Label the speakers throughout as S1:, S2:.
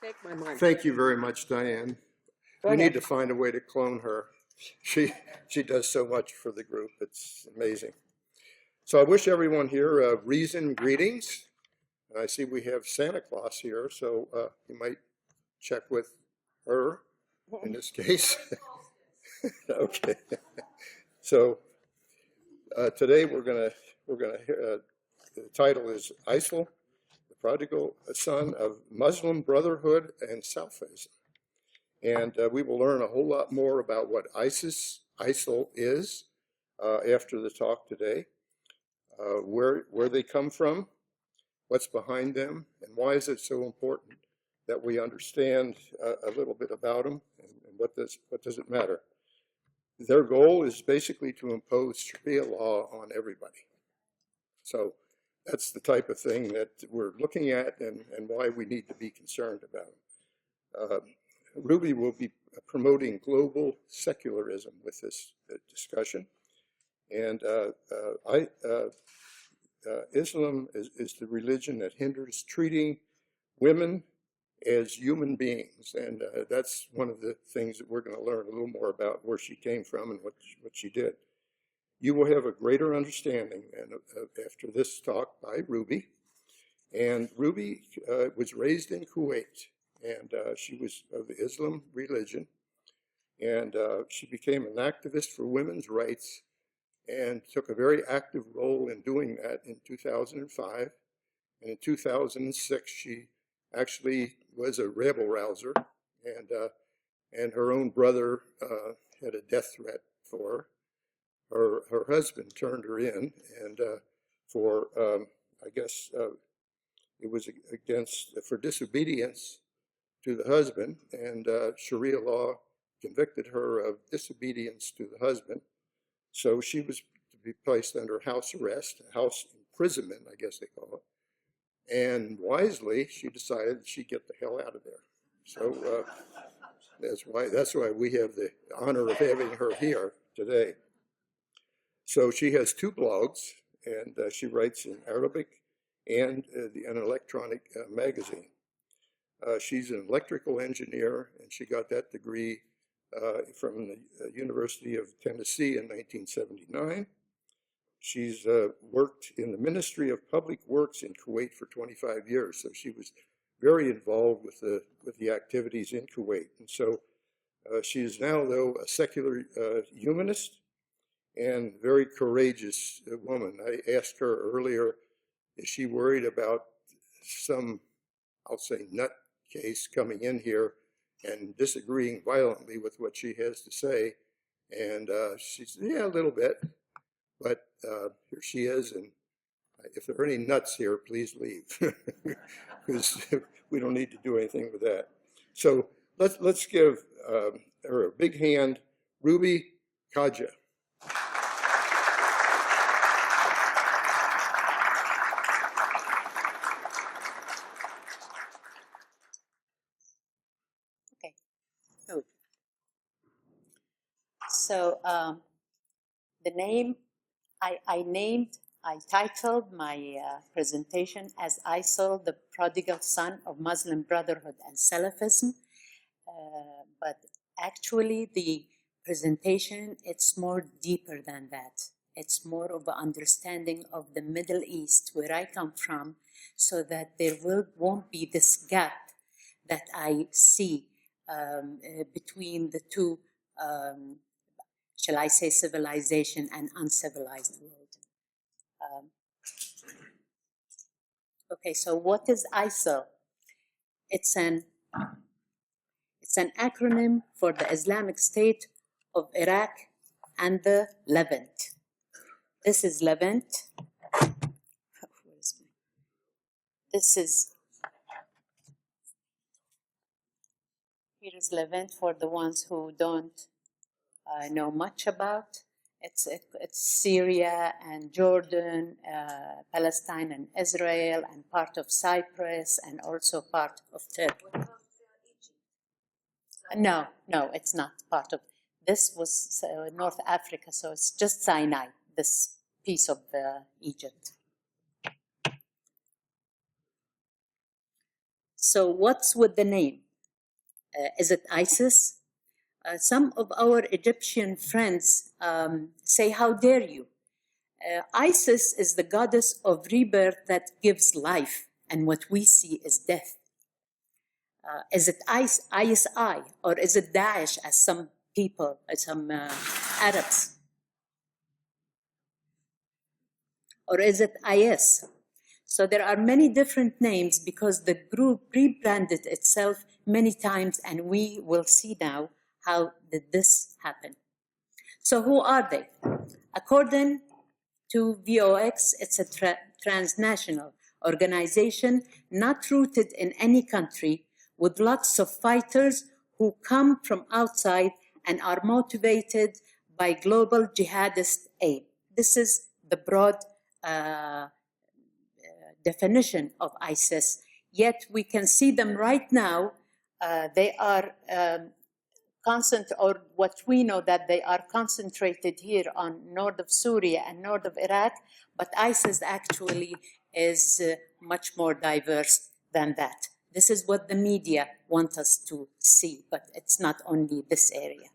S1: take my mic.
S2: Thank you very much, Diane. We need to find a way to clone her. She does so much for the group. It's amazing. So I wish everyone here reason greetings. I see we have Santa Claus here, so you might check with her in this case. Okay. So today the title is ISIL, the Prodigal Son of Muslim Brotherhood and Salafism. And we will learn a whole lot more about what ISIL is after the talk today, where they come from, what's behind them, and why is it so important that we understand a little bit about them, and what does it matter. Their goal is basically to impose Sharia law on everybody. So that's the type of thing that we're looking at and why we need to be concerned about. Ruby will be promoting global secularism with this discussion. And Islam is the religion that hinders treating women as human beings. And that's one of the things that we're going to learn a little more about, where she came from and what she did. You will have a greater understanding after this talk by Ruby. And Ruby was raised in Kuwait, and she was of the Islam religion. And she became an activist for women's rights and took a very active role in doing that in 2005. And in 2006, she actually was a rebel rouser, and her own brother had a death threat for her. Her husband turned her in, and I guess it was for disobedience to the husband, and Sharia law convicted her of disobedience to the husband. So she was to be placed under house arrest, house imprisonment, I guess they call it. And wisely, she decided that she'd get the hell out of there. So that's why we have the honor of having her here today. So she has 2 blogs, and she writes in Arabic and an electronic magazine. She's an electrical engineer, and she got that degree from the University of Tennessee in 1979. She's worked in the Ministry of Public Works in Kuwait for 25 years, so she was very involved with the activities in Kuwait. And so she is now, though, a secular humanist and very courageous woman. I asked her earlier, is she worried about some, I'll say, nut case coming in here and disagreeing violently with what she has to say? And she said, yeah, a little bit. But here she is, and if there are any nuts here, please leave, because we don't need to do anything with that. So let's give her a big hand, Ruby Khaja.
S3: Okay. Good. So the name. I titled my presentation as ISIL, the Prodigal Son of Muslim Brotherhood and Salafism. But actually the presentation, it's more deeper than that. It's more of an understanding of the Middle East, where I come from, so that there won't be this gap that I see between the two shall I say, civilization and uncivilized world. Okay, so what is ISIL? It's an acronym for the Islamic State of Iraq and the Levant. This is Levant. Here is Levant for the ones who don't know much about. It's Syria and Jordan, Palestine and Israel, and part of Cyprus, and also part of Turkey. No, it's not part of. This was North Africa, so it's just Sinai, this piece of Egypt. So what's with the name? Is it ISIS? Some of our Egyptian friends say, how dare you? Isis is the goddess of rebirth that gives life, and what we see is death. Is it ISI, or is it Daesh, as some people, some Arabs? Or is it IS? So there are many different names because the group rebranded itself many times, and we will see now how did this happen. So who are they? According to VOX, it's a transnational organization not rooted in any country, with lots of fighters who come from outside and are motivated by global jihadist aim. This is the broad definition of ISIS. Yet we can see them right now. They are or what we know that they are concentrated here on north of Syria and north of Iraq, but ISIS actually is much more diverse than that. This is what the media want us to see, but it's not only this area.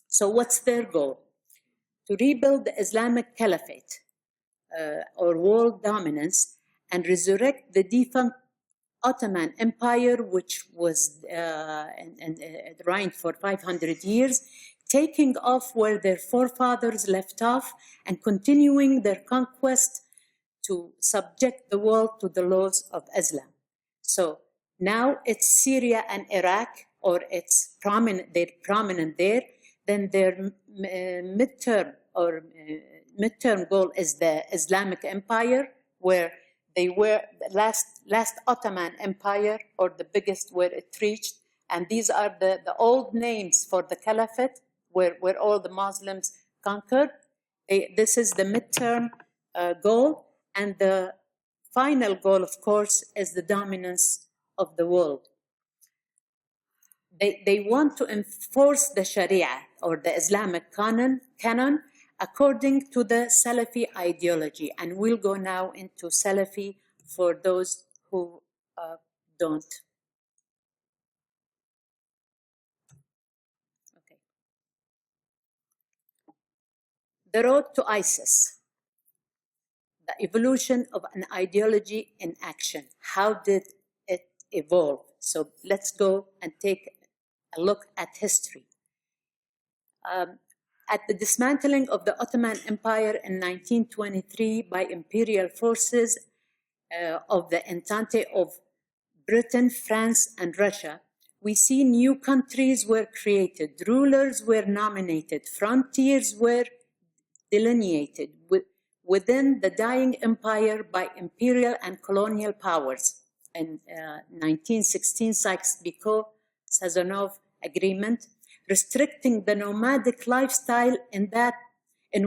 S3: So what's their goal? To rebuild the Islamic Caliphate or world dominance and resurrect the defunct Ottoman Empire, which was reigned for 500 years, taking off where their forefathers left off and continuing their conquest to subject the world to the laws of Islam. So now it's Syria and Iraq, or it's prominent, they're prominent there. Then their midterm goal is the Islamic Empire, where they were the last Ottoman Empire, or the biggest where it reached. And these are the old names for the Caliphate, where all the Muslims conquered. This is the midterm goal. And the final goal, of course, is the dominance of the world. They want to enforce the Sharia, or the Islamic canon, according to the Salafi ideology. And we'll go now into Salafi for those who don't. Okay. The road to ISIS, the evolution of an ideology in action. How did it evolve? So let's go and take a look at history. At the dismantling of the Ottoman Empire in 1923 by imperial forces of the Entente of Britain, France, and Russia, we see new countries were created, rulers were nominated, frontiers were delineated within the dying empire by imperial and colonial powers. In 1916, Sykes-Picot-Sazonov Agreement, restricting the nomadic lifestyle in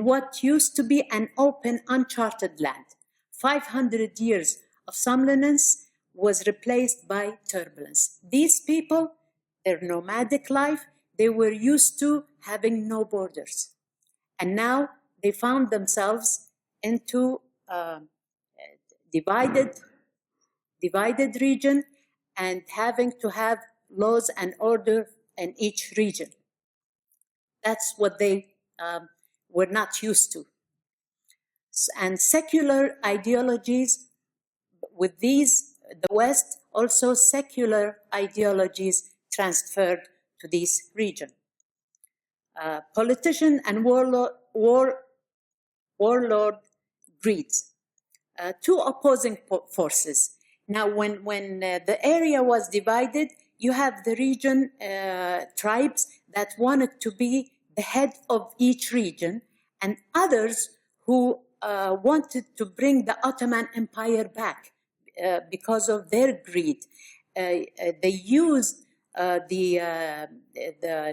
S3: what used to be an open, uncharted land. 500 years of somnolence was replaced by turbulence. These people, their nomadic life, they were used to having no borders. And now they found themselves into divided region and having to have laws and order in each region. That's what they were not used to. And secular ideologies, with these, the West, also secular ideologies transferred to this region. Politician and warlord greeds, two opposing forces. Now, when the area was divided, you have the region tribes that wanted to be the head of each region, and others who wanted to bring the Ottoman Empire back because of their greed. They used the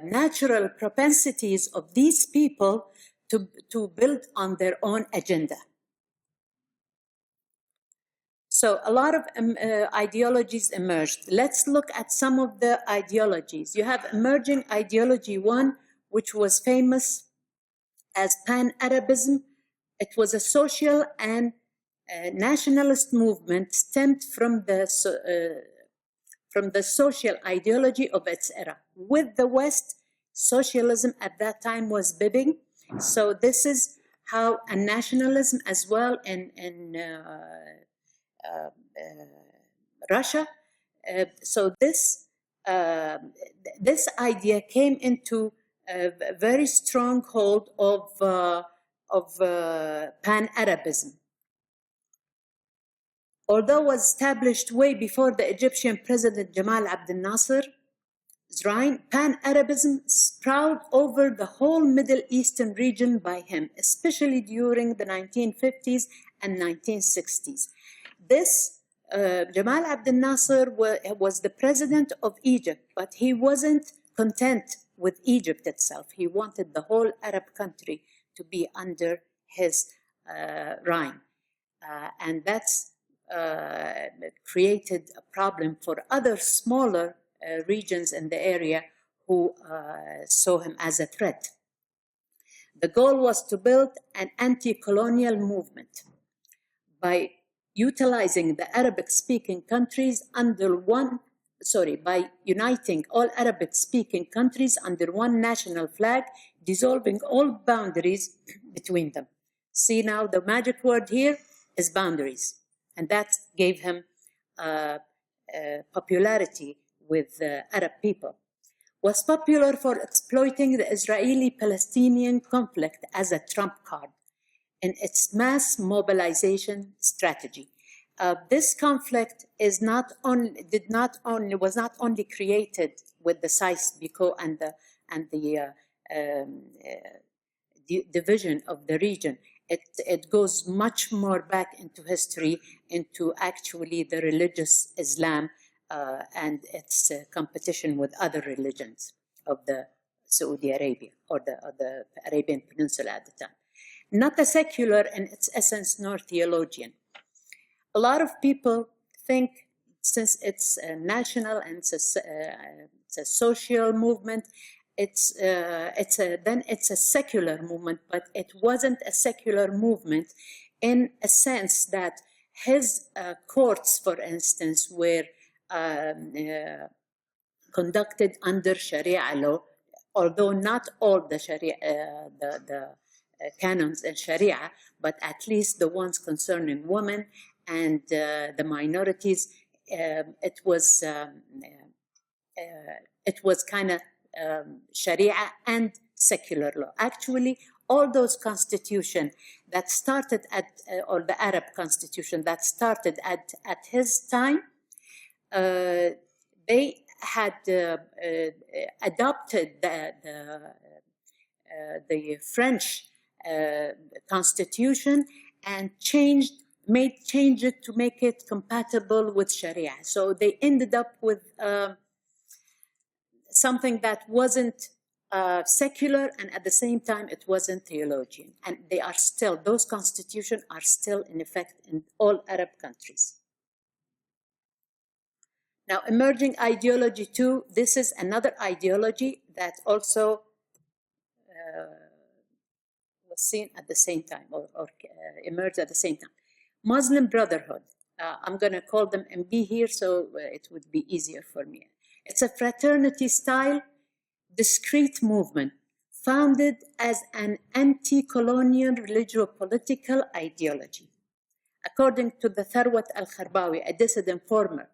S3: natural propensities of these people to build on their own agenda. So a lot of ideologies emerged. Let's look at some of the ideologies. You have emerging ideology one, which was famous as Pan-Arabism. It was a social and nationalist movement stemmed from the social ideology of its era. With the West, socialism at that time was bibbing. So this is how a nationalism as well in Russia. So this idea came into a very strong hold of Pan-Arabism. Although it was established way before the Egyptian president Jamal Abdel Nasser's reign, Pan-Arabism sprawled over the whole Middle Eastern region by him, especially during the 1950s and 1960s. This Jamal Abdel Nasser was the president of Egypt, but he wasn't content with Egypt itself. He wanted the whole Arab country to be under his reign. And that's created a problem for other smaller regions in the area who saw him as a threat. The goal was to build an anti-colonial movement by utilizing the Arabic-speaking countries by uniting all Arabic-speaking countries under one national flag, dissolving all boundaries between them. See now, the magic word here is boundaries. And that gave him popularity with Arab people. Was popular for exploiting the Israeli-Palestinian conflict as a trump card in its mass mobilization strategy. This conflict was not only created with the Sykes-Picot and the division of the region. It goes much more back into history, into actually the religious Islam and its competition with other religions of the Saudi Arabia or the Arabian Peninsula at the time. Not a secular in its essence nor theologian. A lot of people think, since it's a national and it's a social movement, it's a secular movement, but it wasn't a secular movement in a sense that his courts, for instance, were conducted under Sharia law, although not all the Sharia, the canons in Sharia, but at least the ones concerning women and the minorities. It was kind of Sharia and secular law. Actually, all those constitutions that started or the Arab constitution that started at his time, they had adopted the French constitution and made changes to make it compatible with Sharia. So they ended up with something that wasn't secular, and at the same time it wasn't theologian. And those constitutions are still in effect in all Arab countries. Now, emerging ideology too, this is another ideology that also was seen at the same time or emerged at the same time. Muslim Brotherhood. I'm going to call them MB here so it would be easier for me. It's a fraternity-style, discrete movement founded as an anti-colonial religio-political ideology. According to the Tharwat al-Kharbawi, a dissident former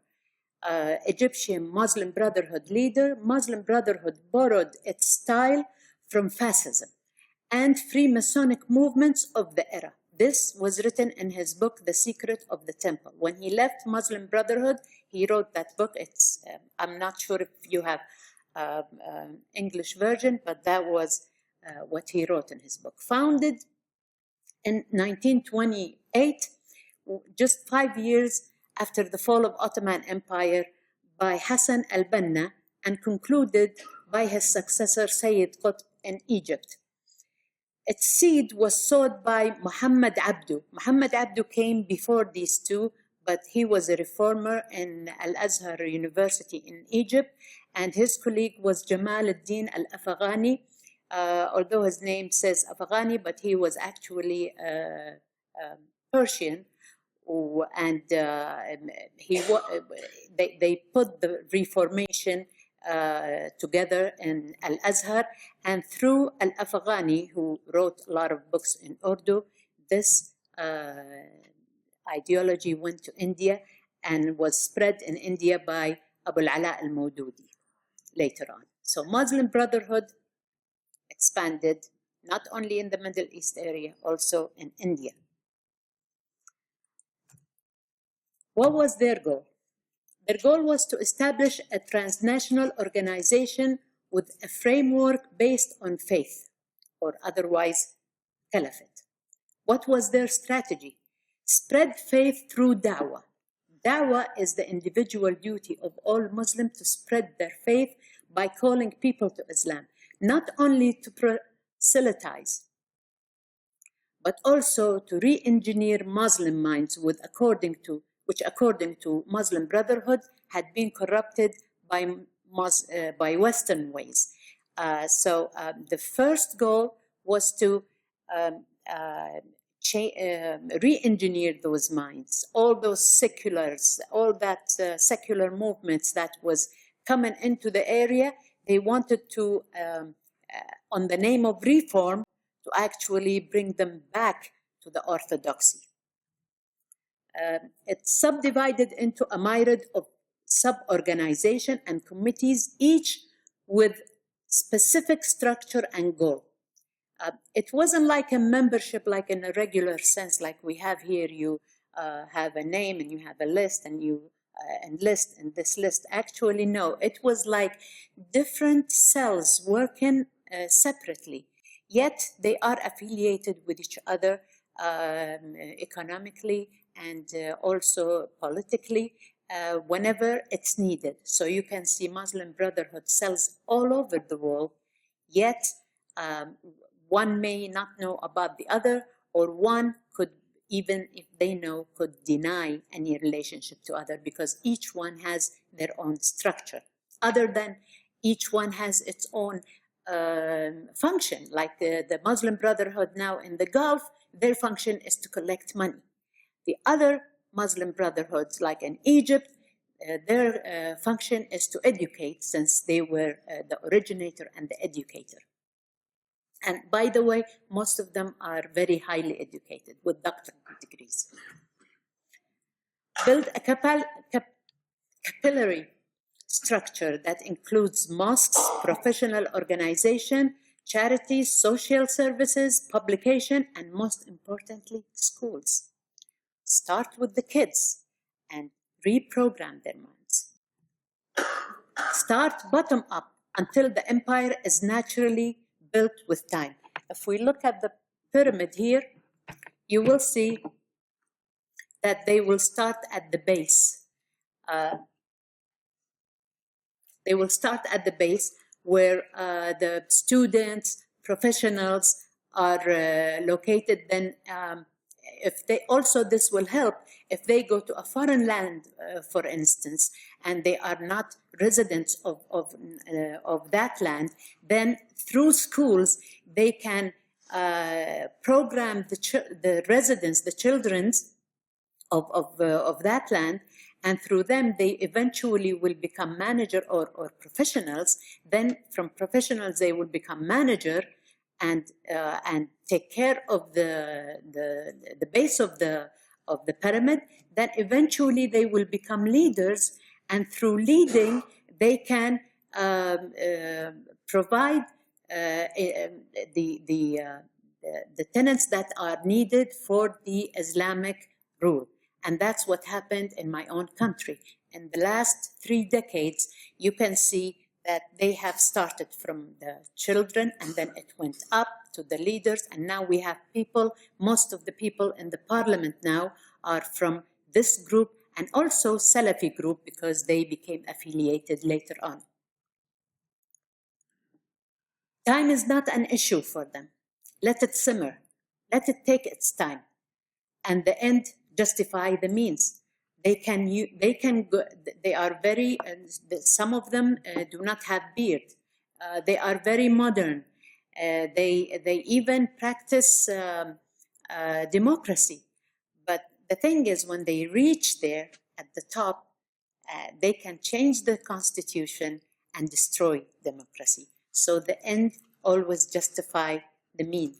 S3: Egyptian Muslim Brotherhood leader, Muslim Brotherhood borrowed its style from fascism and Freemasonic movements of the era. This was written in his book, The Secret of the Temple. When he left Muslim Brotherhood, he wrote that book. I'm not sure if you have English version, but that was what he wrote in his book. Founded in 1928, just 5 years after the fall of Ottoman Empire by Hassan al-Banna, and concluded by his successor Sayyid Qutb in Egypt. Its seed was sowed by Muhammad Abdu. Muhammad Abdu came before these two, but he was a reformer in Al-Azhar University in Egypt, and his colleague was Jamal ad-Din al-Afghani, although his name says Afghani, but he was actually Persian, they put the Reformation together in Al-Azhar, and through Al-Afghani, who wrote a lot of books in Urdu, this ideology went to India and was spread in India by Abu al-Ala al-Mawdudi later on. So Muslim Brotherhood expanded not only in the Middle East area, also in India. What was their goal? Their goal was to establish a transnational organization with a framework based on faith, or otherwise caliphate. What was their strategy? Spread faith through da'wah. Da'wah is the individual duty of all Muslims to spread their faith by calling people to Islam, not only to proselytize, but also to re-engineer Muslim minds according to Muslim Brotherhood had been corrupted by Western ways. The first goal was to re-engineer those minds, all those seculars, all that secular movements that was coming into the area. They wanted to, on the name of reform, to actually bring them back to the orthodoxy. It's subdivided into a myriad of sub-organization and committees, each with specific structure and goal. It wasn't like a membership, like in a regular sense, like we have here. You have a name and you have a list and you enlist in this list. Actually, no, it was like different cells working separately, yet they are affiliated with each other economically and also politically whenever it's needed. So you can see Muslim Brotherhood cells all over the world, yet one may not know about the other, or one could, even if they know, could deny any relationship to other, because each one has their own structure. Other than each one has its own function, like the Muslim Brotherhood now in the Gulf, their function is to collect money. The other Muslim Brotherhoods, like in Egypt, their function is to educate, since they were the originator and the educator. And by the way, most of them are very highly educated with doctorate degrees. Build a capillary structure that includes mosques, professional organization, charities, social services, publication, and most importantly, schools. Start with the kids and reprogram their minds. Start bottom up until the empire is naturally built with time. If we look at the pyramid here, you will see that they will start at the base. They will start at the base where the students, professionals are located. Then if they also, this will help if they go to a foreign land, for instance, and they are not residents of that land, then through schools, they can program the residents, the children of that land, and through them, they eventually will become manager or professionals. Then from professionals, they will become manager and take care of the base of the pyramid. Then eventually, they will become leaders, and through leading, they can provide the tenets that are needed for the Islamic rule. And that's what happened in my own country. In the last 3 decades, you can see that they have started from the children, and then it went up to the leaders, and now we have people, most of the people in the parliament now are from this group, and also Salafi group, because they became affiliated later on. Time is not an issue for them. Let it simmer. Let it take its time. And the end justify the means. They are very, some of them do not have beard. They are very modern. They even practice democracy. But The thing is, when they reach there at the top, they can change the constitution and destroy democracy. So the end always justify the mean.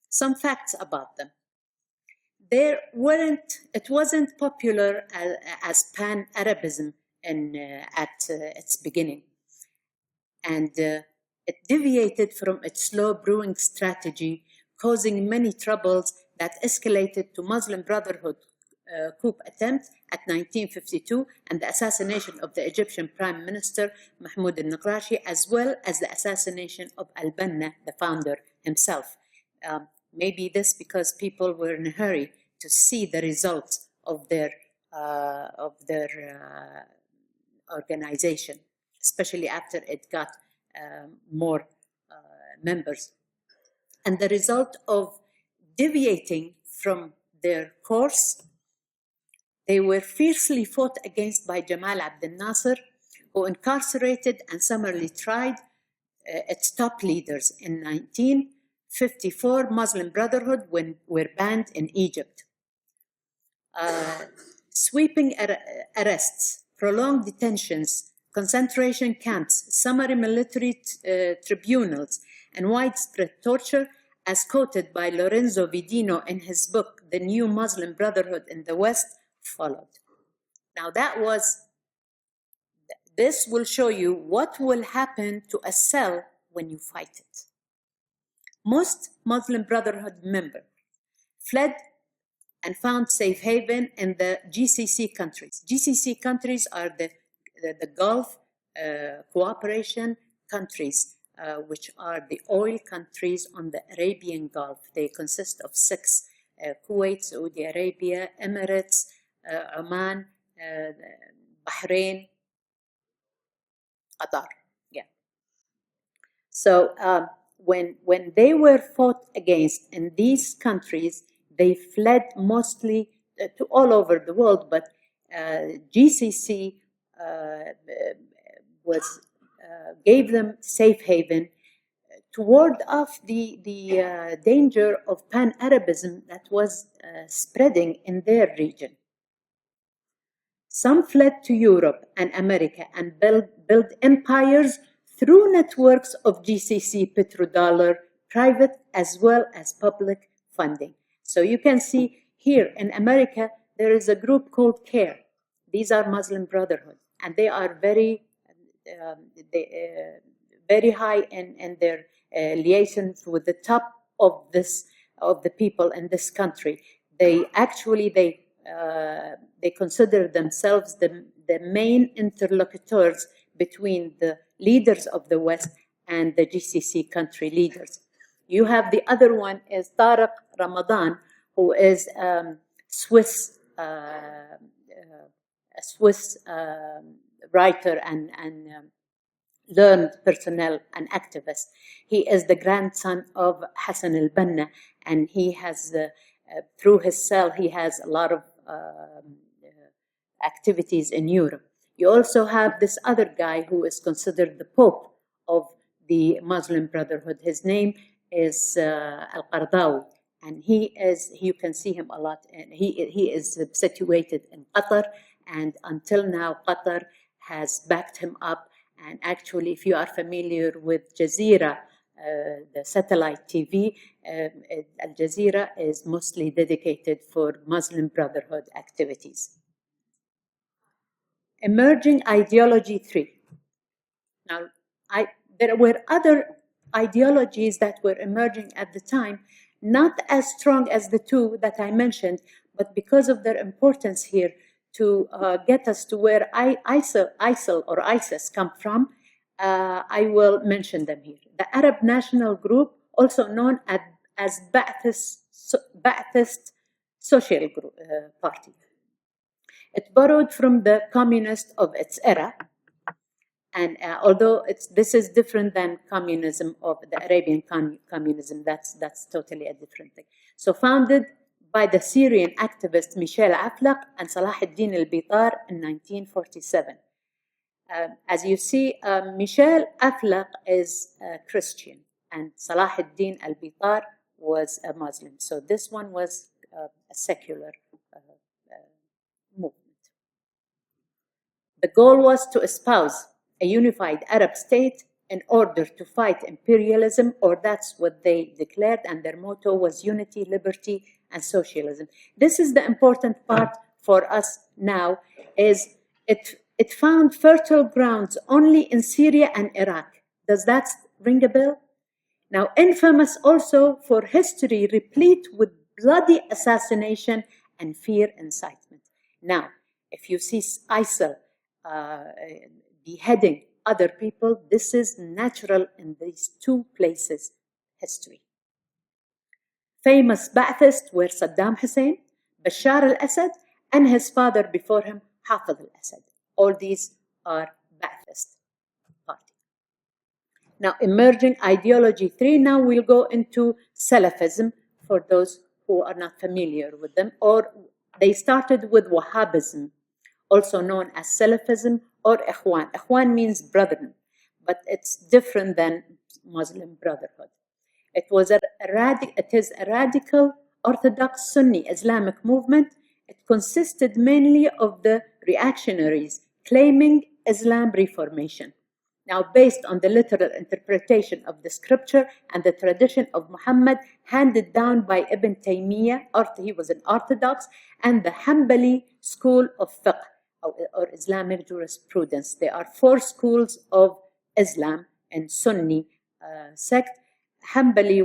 S3: Some facts about them. It wasn't popular as pan-Arabism at its beginning. And it deviated from its slow brewing strategy, causing many troubles that escalated to Muslim Brotherhood coup attempt at 1952 and the assassination of the Egyptian Prime Minister Mahmoud al-Naqrashi, as well as the assassination of al-Banna, the founder himself. Maybe this because people were in a hurry to see the results of their organization, especially after it got more members. And the result of deviating from their course, they were fiercely fought against by Jamal Abdel Nasser, who incarcerated and summarily tried its top leaders. In 1954, Muslim Brotherhood were banned in Egypt. Sweeping arrests, prolonged detentions, concentration camps, summary military tribunals, and widespread torture, as quoted by Lorenzo Vidino in his book, The New Muslim Brotherhood in the West, followed. Now this will show you what will happen to a cell when you fight it. Most Muslim Brotherhood members fled and found safe haven in the GCC countries. GCC countries are the Gulf cooperation countries, which are the oil countries on the Arabian Gulf. They consist of 6, Kuwait, Saudi Arabia, Emirates, Oman, Bahrain, Qatar. Yeah. So when they were fought against in these countries, they fled mostly to all over the world, but GCC gave them safe haven to ward off the danger of pan-Arabism that was spreading in their region. Some fled to Europe and America and built empires through networks of GCC petrodollar, private as well as public funding. So you can see here in America, there is a group called CARE. These are Muslim Brotherhood, and they are very high in their liaisons with the top of the people in this country. They consider themselves the main interlocutors between the leaders of the West and the GCC country leaders. You have the other one is Tariq Ramadan, who is a Swiss writer and learned personnel and activist. He is the grandson of Hassan al-Banna, and he has, through his cell, he has a lot of activities in Europe. You also have this other guy who is considered the Pope of the Muslim Brotherhood. His name is Al-Qardawi, and you can see him a lot. And he is situated in Qatar, and until now, Qatar has backed him up. And actually, if you are familiar with Jazeera, the satellite TV, Al Jazeera is mostly dedicated for Muslim Brotherhood activities. Emerging ideology 3. Now, there were other ideologies that were emerging at the time, not as strong as the 2 that I mentioned, but because of their importance here to get us to where ISIL or ISIS come from, I will mention them here. The Arab National Group, also known as Ba'athist Social Party. It borrowed from the communist of its era, and although this is different than communism of the Arabian communism, that's totally a different thing. So founded by the Syrian activist Michel Aflaq and Salah ad-Din al-Bitar in 1947. As you see, Michel Aflaq is Christian, and Salah ad-Din al-Bitar was a Muslim. So this one was a secular movement. The goal was to espouse a unified Arab state in order to fight imperialism, or that's what they declared, and their motto was unity, liberty, and socialism. This is the important part for us now, is it found fertile grounds only in Syria and Iraq. Does that ring a bell? Now, infamous also for history replete with bloody assassination and fear incitement. Now, if you see ISIL beheading other people, this is natural in these two places, history. Famous Ba'athists were Saddam Hussein, Bashar al-Assad, and his father before him, Hafez al-Assad. All these are Ba'athist party. Now, emerging ideology 3, now we'll go into Salafism for those who are not familiar with them, or they started with Wahhabism, also known as Salafism or Ikhwan. Ikhwan means brotherhood, but it's different than Muslim Brotherhood. It is a radical Orthodox Sunni Islamic movement. It consisted mainly of the reactionaries claiming Islam reformation. Now, based on the literal interpretation of the scripture and the tradition of Muhammad handed down by Ibn Taymiyyah, he was an Orthodox, and the Hanbali school of fiqh, or Islamic jurisprudence. There are 4 schools of Islam and Sunni sect. Hanbali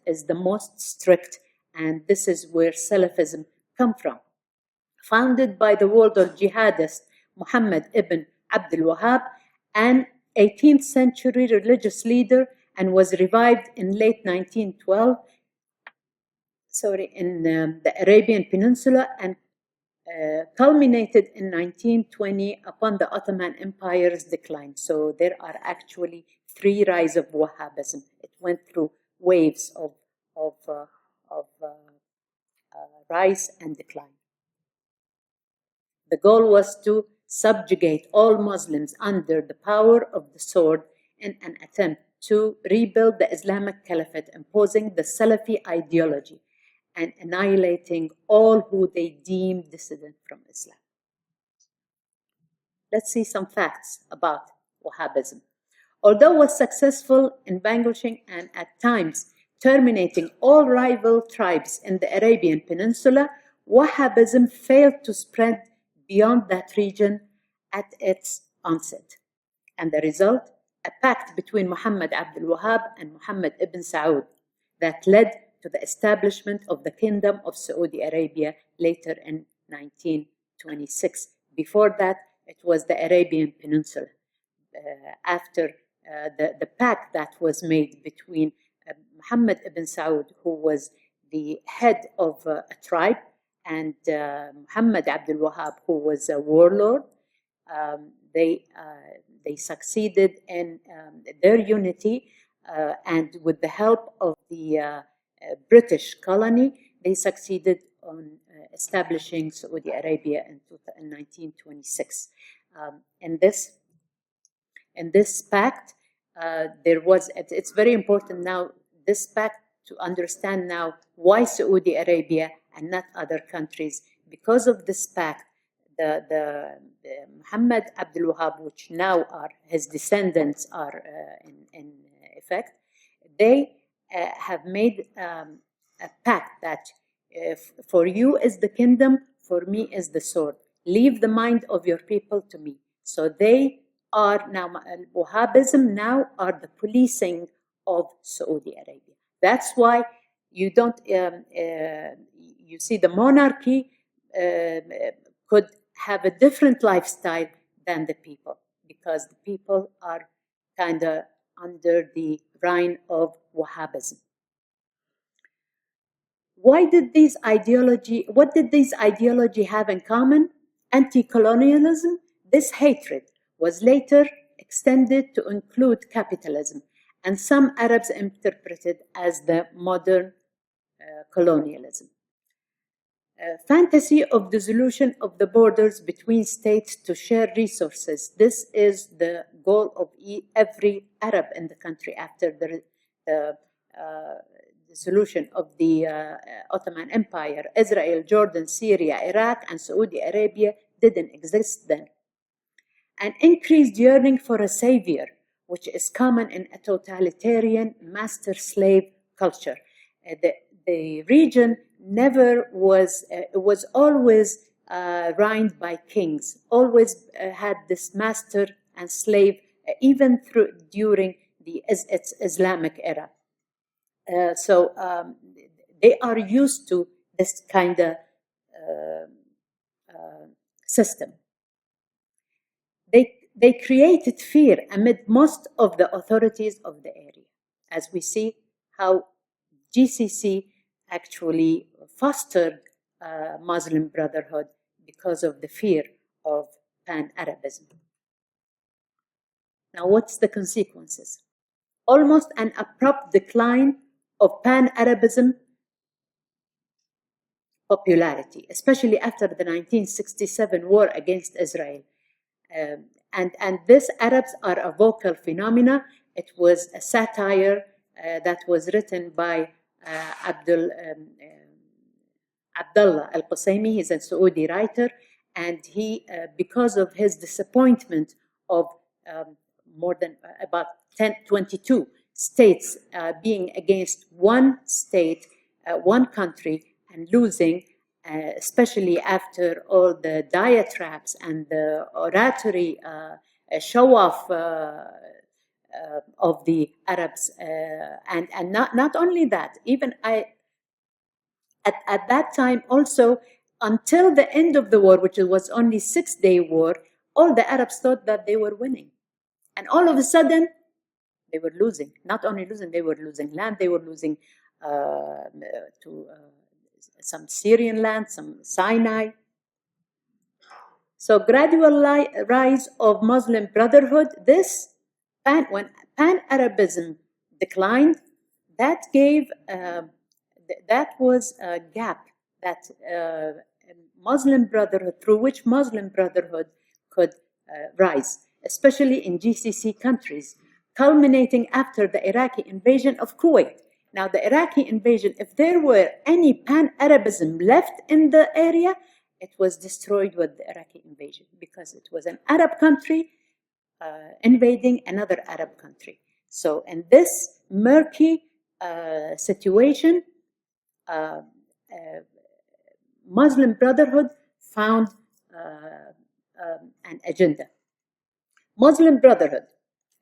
S3: is the most strict, and this is where Salafism come from. Founded by the warlord jihadist Muhammad ibn Abdul Wahhab, an 18th century religious leader, and was revived in late 1912, in the Arabian Peninsula, and culminated in 1920 upon the Ottoman Empire's decline. So there are actually 3 rise of Wahhabism. It went through waves of rise and decline. The goal was to subjugate all Muslims under the power of the sword in an attempt to rebuild the Islamic Caliphate, imposing the Salafi ideology and annihilating all who they deemed dissident from Islam. Let's see some facts about Wahhabism. Although it was successful in vanquishing and at times terminating all rival tribes in the Arabian Peninsula, Wahhabism failed to spread beyond that region at its onset. And the result, a pact between Muhammad Abdul Wahhab and Muhammad ibn Saud that led to the establishment of the Kingdom of Saudi Arabia later in 1926. Before that, it was the Arabian Peninsula. After the pact that was made between Muhammad ibn Saud, who was the head of a tribe, and Muhammad Abdul Wahhab, who was a warlord, they succeeded in their unity, and with the help of the British colony, they succeeded on establishing Saudi Arabia in 1926. In this pact, it's very important now, this pact, to understand now why Saudi Arabia and not other countries. Because of this pact, the Muhammad Abdul Wahhab, which now are his descendants are in effect, they have made a pact that for you is the kingdom, for me is the sword. Leave the mind of your people to me. So they are now, Wahhabism now are the policing of Saudi Arabia. That's why you don't, you see the monarchy could have a different lifestyle than the people, because the people are kind of under the reign of Wahhabism. What did these ideology have in common? Anti-colonialism. This hatred was later extended to include capitalism, and some Arabs interpreted as the modern colonialism. Fantasy of dissolution of the borders between states to share resources. This is the goal of every Arab in the country after the dissolution of the Ottoman Empire, Israel, Jordan, Syria, Iraq, and Saudi Arabia didn't exist then. An increased yearning for a savior, which is common in a totalitarian master-slave culture. The region never was, was always reigned by kings, always had this master and slave, even during its Islamic era. So they are used to this kind of system. They created fear amid most of the authorities of the area, as we see how GCC actually fostered Muslim Brotherhood because of the fear of Pan-Arabism. Now, what's the consequences? Almost an abrupt decline of Pan-Arabism popularity, especially after the 1967 war against Israel. And this Arabs are a vocal phenomena. It was a satire that was written by Abdullah Al-Qusaymi. He's a Saudi writer, and he, because of his disappointment of more than about 22 states being against one state, one country, and losing, especially after all the diatribes and the oratory show-off of the Arabs. And not only that, even at that time also, until the end of the war, which was only a 6-day war, all the Arabs thought that they were winning. And all of a sudden, they were losing. Not only losing, they were losing land, they were losing to some Syrian land, some Sinai. So gradual rise of Muslim Brotherhood, when Pan-Arabism declined, that gave, that was a gap that Muslim Brotherhood, through which Muslim Brotherhood could rise, especially in GCC countries, culminating after the Iraqi invasion of Kuwait. Now, the Iraqi invasion, if there were any Pan-Arabism left in the area, it was destroyed with the Iraqi invasion because it was an Arab country invading another Arab country. So in this murky situation, Muslim Brotherhood found an agenda. Muslim Brotherhood,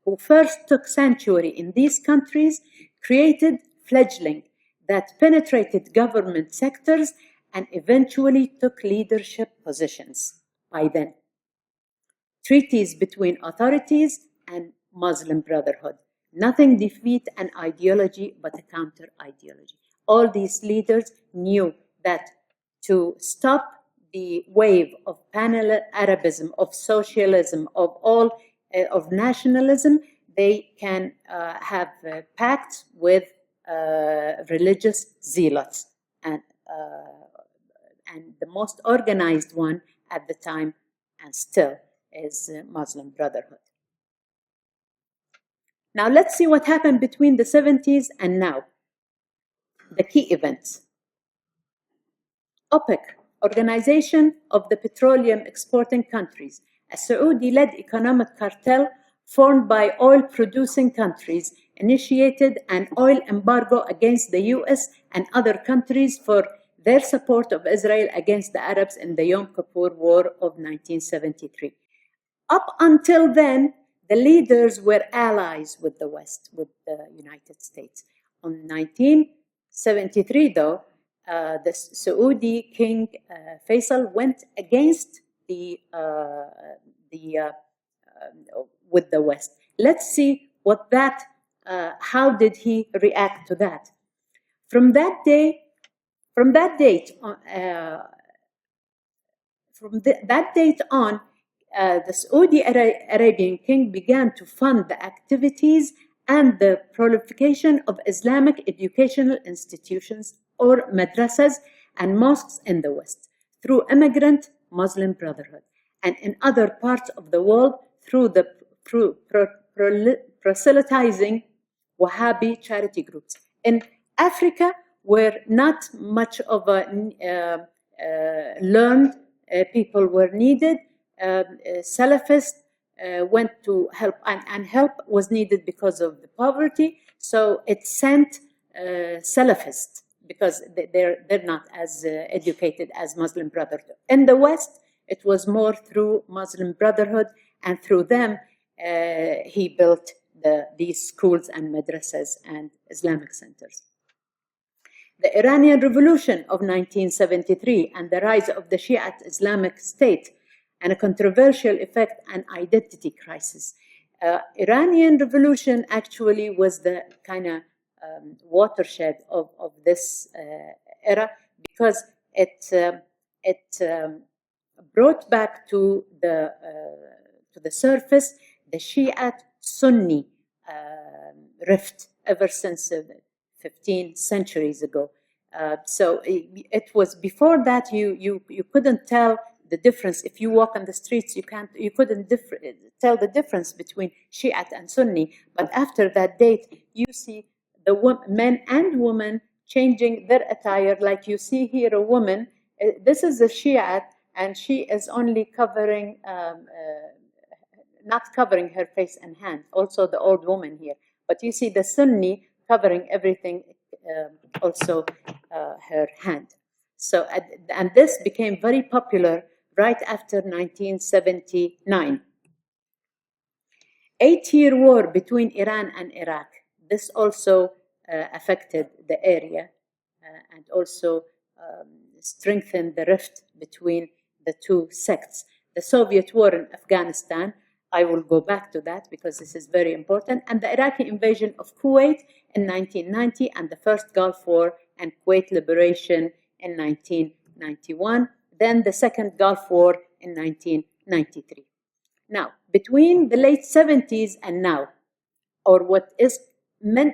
S3: who first took sanctuary in these countries, created fledgling that penetrated government sectors and eventually took leadership positions by then. Treaties between authorities and Muslim Brotherhood. Nothing defeat an ideology but a counter-ideology. All these leaders knew that to stop the wave of Pan-Arabism, of socialism, of all of nationalism, they can have pacts with religious zealots, and the most organized one at the time and still is Muslim Brotherhood. Now let's see what happened between the 70s and now. The key events. OPEC, Organization of the Petroleum Exporting Countries, a Saudi-led economic cartel formed by oil-producing countries, initiated an oil embargo against the US and other countries for their support of Israel against the Arabs in the Yom Kippur War of 1973. Up until then, the leaders were allies with the West, with the United States. On 1973, though, the Saudi King Faisal went against with the West. Let's see what that. How did he react to that? From that date on, the Saudi Arabian king began to fund the activities and the proliferation of Islamic educational institutions or madrasas and mosques in the West through immigrant Muslim Brotherhood, and in other parts of the world through the proselytizing Wahhabi charity groups. In Africa, where not much of a learned people were needed, Salafists went to help, and help was needed because of the poverty. So it sent Salafists, because they're not as educated as Muslim Brotherhood. In the West, it was more through Muslim Brotherhood, and through them, he built these schools and madrasas and Islamic centers. The Iranian Revolution of 1973 and the rise of the Shiite Islamic State, and a controversial effect and identity crisis. Iranian Revolution actually was the kind of watershed of this era, because it brought back to the surface the Shiite Sunni rift ever since 15 centuries ago. So it was before that you couldn't tell the difference. If you walk on the streets, you couldn't tell the difference between Shiite and Sunni. But after that date, you see the men and women changing their attire. Like you see here a woman, this is a Shiite, and she is only covering, not covering her face and hand. Also the old woman here. But you see the Sunni covering everything, also her hand. So, and this became very popular right after 1979. 8-year war between Iran and Iraq. This also affected the area and also strengthened the rift between the two sects. The Soviet war in Afghanistan, I will go back to that because this is very important, and the Iraqi invasion of Kuwait in 1990, and the first Gulf War and Kuwait liberation in 1991, then the second Gulf War in 1993. Now, between the late 70s and now, or what is known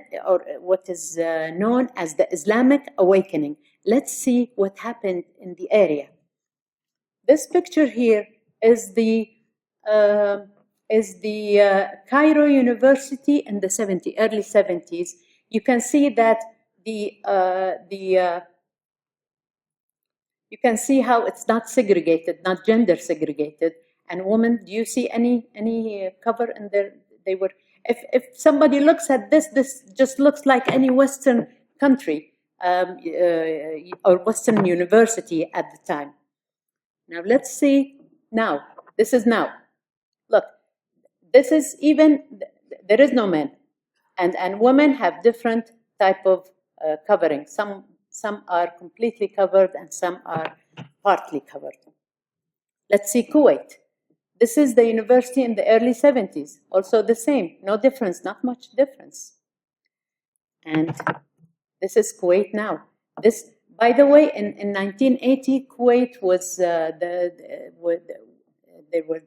S3: as the Islamic awakening, let's see what happened in the area. This picture here is the Cairo University in the early 70s. You can see that you can see how it's not segregated, not gender segregated. And women, do you see any cover in there? They were. If somebody looks at this just looks like any Western country or Western university at the time. Now let's see now. This is now. Look, this is even, there is no men. And women have different type of covering. Some are completely covered and some are partly covered. Let's see Kuwait. This is the university in the early 70s. Also the same, no difference, not much difference. And this is Kuwait now. This, by the way, in 1980, Kuwait was they were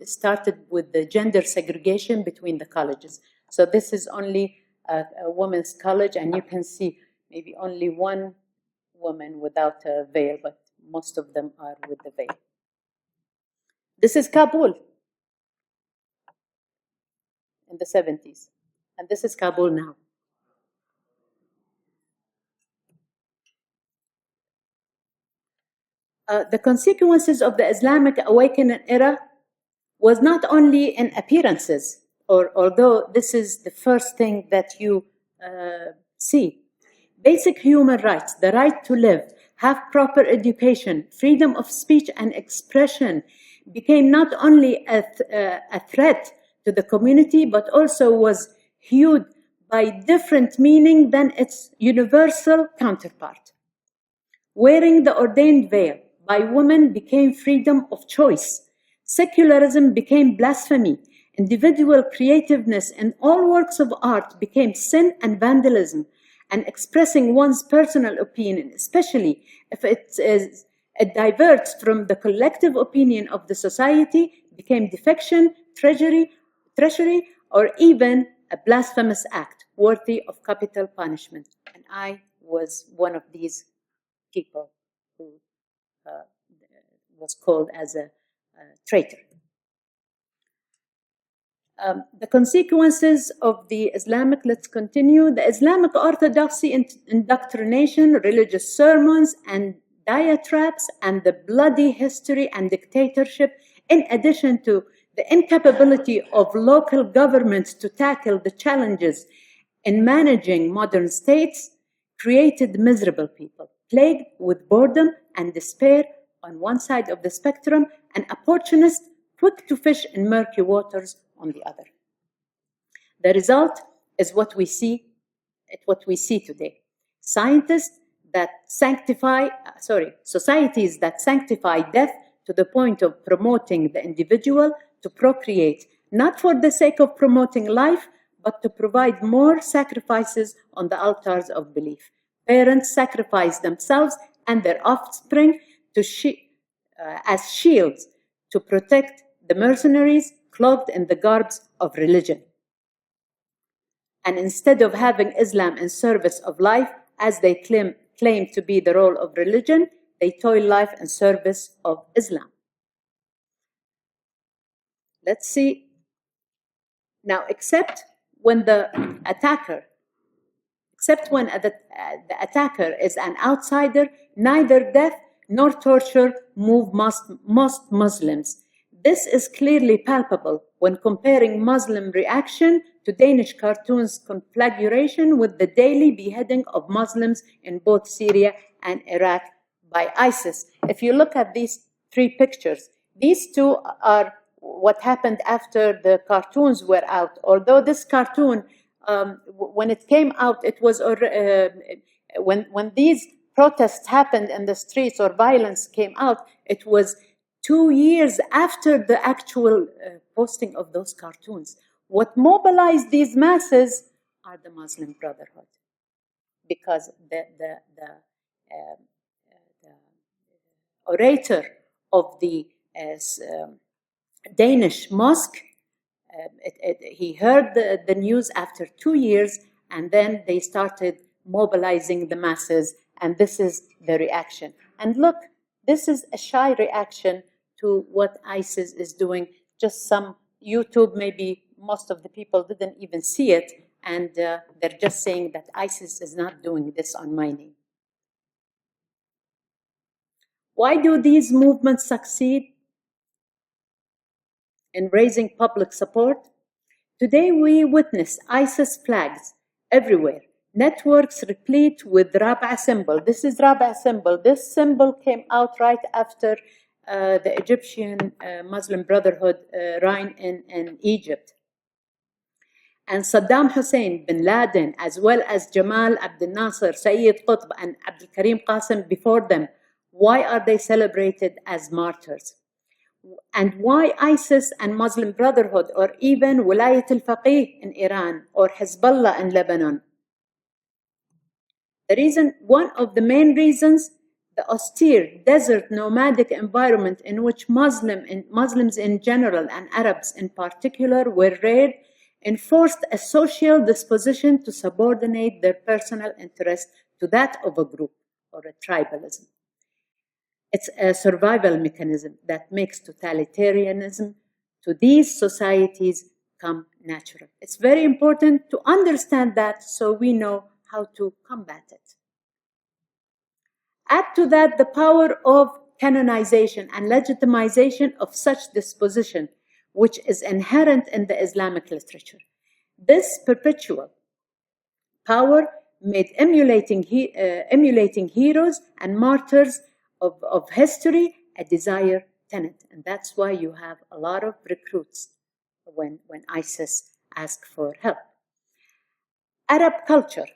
S3: started with the gender segregation between the colleges. So this is only a women's college, and you can see maybe only one woman without a veil, but most of them are with the veil. This is Kabul in the 70s, and this is Kabul now. The consequences of the Islamic awakening era was not only in appearances, or although this is the first thing that you see. Basic human rights, the right to live, have proper education, freedom of speech and expression, became not only a threat to the community, but also was viewed by different meaning than its universal counterpart. Wearing the ordained veil by women became freedom of choice. Secularism became blasphemy. Individual creativeness in all works of art became sin and vandalism, and expressing one's personal opinion, especially if it diverts from the collective opinion of the society, became defection, treachery, or even a blasphemous act worthy of capital punishment. And I was one of these people who was called as a traitor. The consequences of the Islamic, let's continue. The Islamic orthodoxy indoctrination, religious sermons and diatribes, and the bloody history and dictatorship, in addition to the incapability of local governments to tackle the challenges in managing modern states, created miserable people, plagued with boredom and despair on one side of the spectrum, and opportunists quick to fish in murky waters on the other. The result is what we see today. Societies that sanctify death to the point of promoting the individual to procreate, not for the sake of promoting life, but to provide more sacrifices on the altars of belief. Parents sacrifice themselves and their offspring as shields to protect the mercenaries clothed in the garbs of religion. And instead of having Islam in service of life, as they claim to be the role of religion, they toil life in service of Islam. Let's see. Now, except when the attacker is an outsider, neither death nor torture move most Muslims. This is clearly palpable when comparing Muslim reaction to Danish cartoons' conflagration with the daily beheading of Muslims in both Syria and Iraq by ISIS. If you look at these three pictures, these two are what happened after the cartoons were out. Although this cartoon, when it came out, it was when these protests happened in the streets or violence came out, it was 2 years after the actual posting of those cartoons. What mobilized these masses are the Muslim Brotherhood, because the orator of the Danish mosque, he heard the news after 2 years, and then they started mobilizing the masses, and this is the reaction. And look, this is a shy reaction to what ISIS is doing. Just some YouTube, maybe most of the people didn't even see it, and they're just saying that ISIS is not doing this on my name. Why do these movements succeed in raising public support? Today we witness ISIS flags everywhere, networks replete with Rab'a symbol. This is Rab'a symbol. This symbol came out right after the Egyptian Muslim Brotherhood reign in Egypt. And Saddam Hussein, Bin Laden, as well as Jamal Abdel Nasser, Sayyid Qutb, and Abdul Karim Qasim before them, why are they celebrated as martyrs? And why ISIS and Muslim Brotherhood, or even Wilayat al-Faqih in Iran, or Hezbollah in Lebanon? The reason, one of the main reasons, the austere desert nomadic environment in which Muslims in general and Arabs in particular were reared enforced a social disposition to subordinate their personal interest to that of a group or a tribalism. It's a survival mechanism that makes totalitarianism to these societies come natural. It's very important to understand that so we know how to combat it. Add to that the power of canonization and legitimization of such disposition, which is inherent in the Islamic literature. This perpetual power made emulating heroes and martyrs of history a desired tenet. And that's why you have a lot of recruits when ISIS asks for help. Arab culture,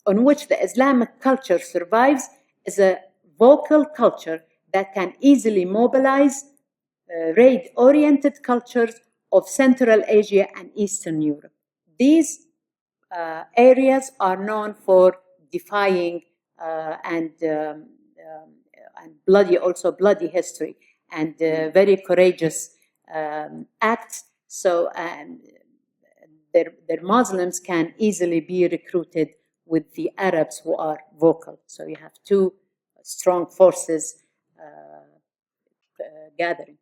S3: on which the Islamic culture survives, is a vocal culture that can easily mobilize raid-oriented cultures of Central Asia and Eastern Europe. These areas are known for defying and bloody history and very courageous acts. So their Muslims can easily be recruited with the Arabs who are vocal. So you have two strong forces gathering.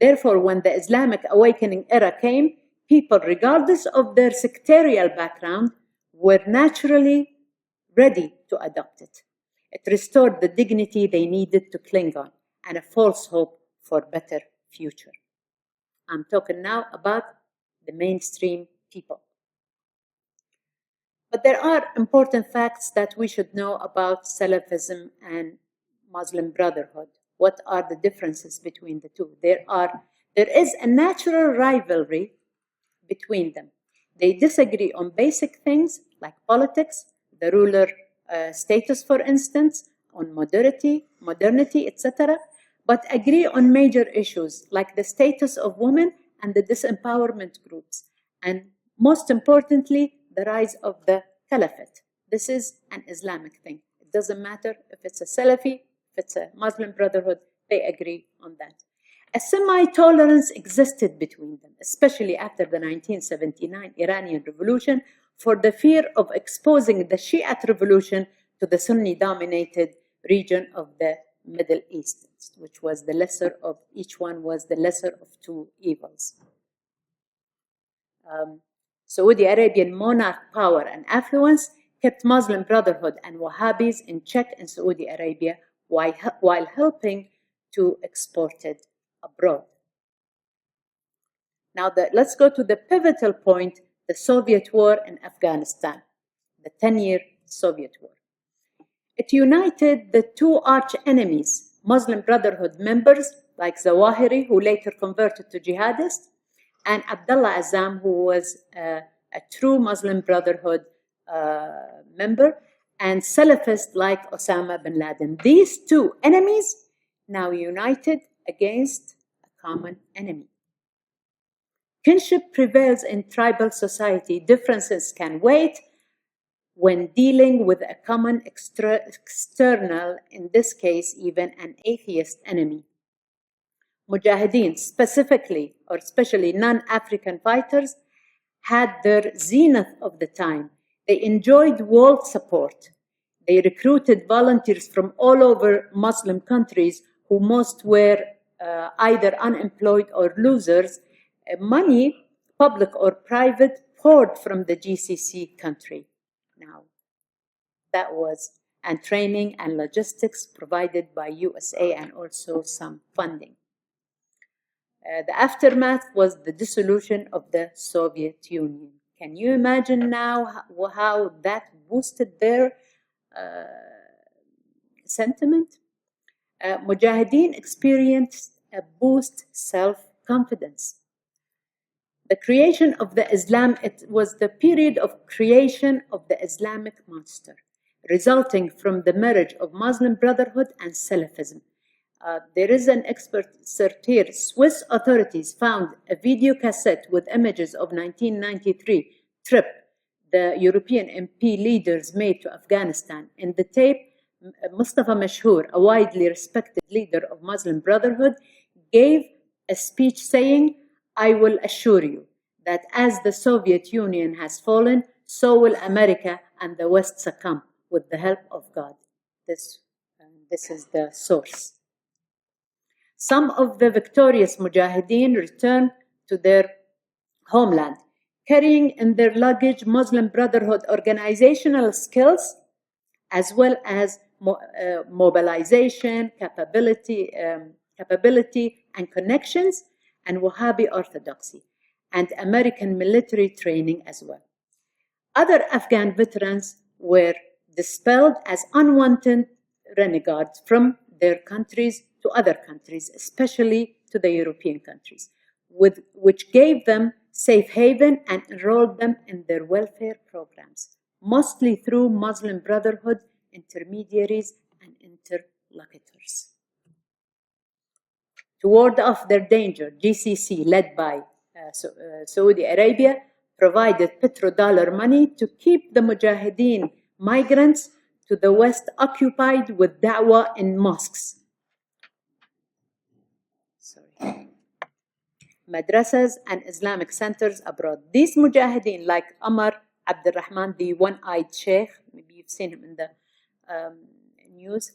S3: Therefore, when the Islamic awakening era came, people, regardless of their sectarial background, were naturally ready to adopt it. It restored the dignity they needed to cling on and a false hope for a better future. I'm talking now about the mainstream people. But there are important facts that we should know about Salafism and Muslim Brotherhood. What are the differences between the two? There is a natural rivalry between them. They disagree on basic things like politics, the ruler status, for instance, on modernity, etc., but agree on major issues like the status of women and the disempowerment groups, and most importantly, the rise of the Caliphate. This is an Islamic thing. It doesn't matter if it's a Salafi, if it's a Muslim Brotherhood, they agree on that. A semi-tolerance existed between them, especially after the 1979 Iranian Revolution, for the fear of exposing the Shiite revolution to the Sunni-dominated region of the Middle East, which was the lesser of, each one was the lesser of two evils. Saudi Arabian monarch power and affluence kept Muslim Brotherhood and Wahhabis in check in Saudi Arabia while helping to export it abroad. Now, let's go to the pivotal point, the Soviet war in Afghanistan, the 10-year Soviet war. It united the two arch enemies, Muslim Brotherhood members like Zawahiri, who later converted to jihadists, and Abdullah Azzam, who was a true Muslim Brotherhood member, and Salafists like Osama bin Laden. These two enemies now united against a common enemy. Kinship prevails in tribal society. Differences can wait when dealing with a common external, in this case, even an atheist enemy. Mujahideen, specifically, or especially non-African fighters, had their zenith of the time. They enjoyed world support. They recruited volunteers from all over Muslim countries who most were either unemployed or losers. Money, public or private, poured from the GCC country. Now, that was, and training and logistics provided by USA and also some funding. The aftermath was the dissolution of the Soviet Union. Can you imagine now how that boosted their sentiment? Mujahideen experienced a boost self-confidence. The creation of the it was the period of creation of the Islamic monster, resulting from the marriage of Muslim Brotherhood and Salafism. There is an expert here. Swiss authorities found a video cassette with images of 1993 trip the European MP leaders made to Afghanistan. In the tape, Mustafa Mashhour, a widely respected leader of Muslim Brotherhood, gave a speech saying, "I will assure you that as the Soviet Union has fallen, so will America and the West succumb with the help of God." This is the source. Some of the victorious Mujahideen returned to their homeland, carrying in their luggage Muslim Brotherhood organizational skills, as well as mobilization, capability, and connections, and Wahhabi orthodoxy, and American military training as well. Other Afghan veterans were dispelled as unwanted renegades from their countries to other countries, especially to the European countries, which gave them safe haven and enrolled them in their welfare programs, mostly through Muslim Brotherhood intermediaries and interlocutors. To ward off their danger, GCC, led by Saudi Arabia, provided petrodollar money to keep the Mujahideen migrants to the West occupied with da'wah in mosques, madrasas, and Islamic centers abroad. These Mujahideen, like Amr Abdurrahman, the one-eyed sheikh, maybe you've seen him in the news,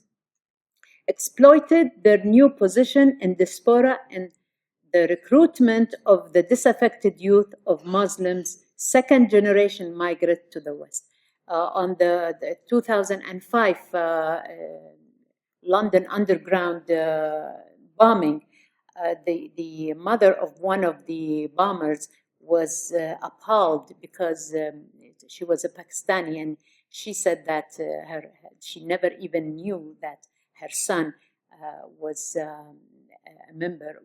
S3: exploited their new position in diaspora in the recruitment of the disaffected youth of Muslims, second-generation migrant to the West. On the 2005 London Underground bombing, the mother of one of the bombers was appalled because she was a Pakistani, and she said that she never even knew that her son was a member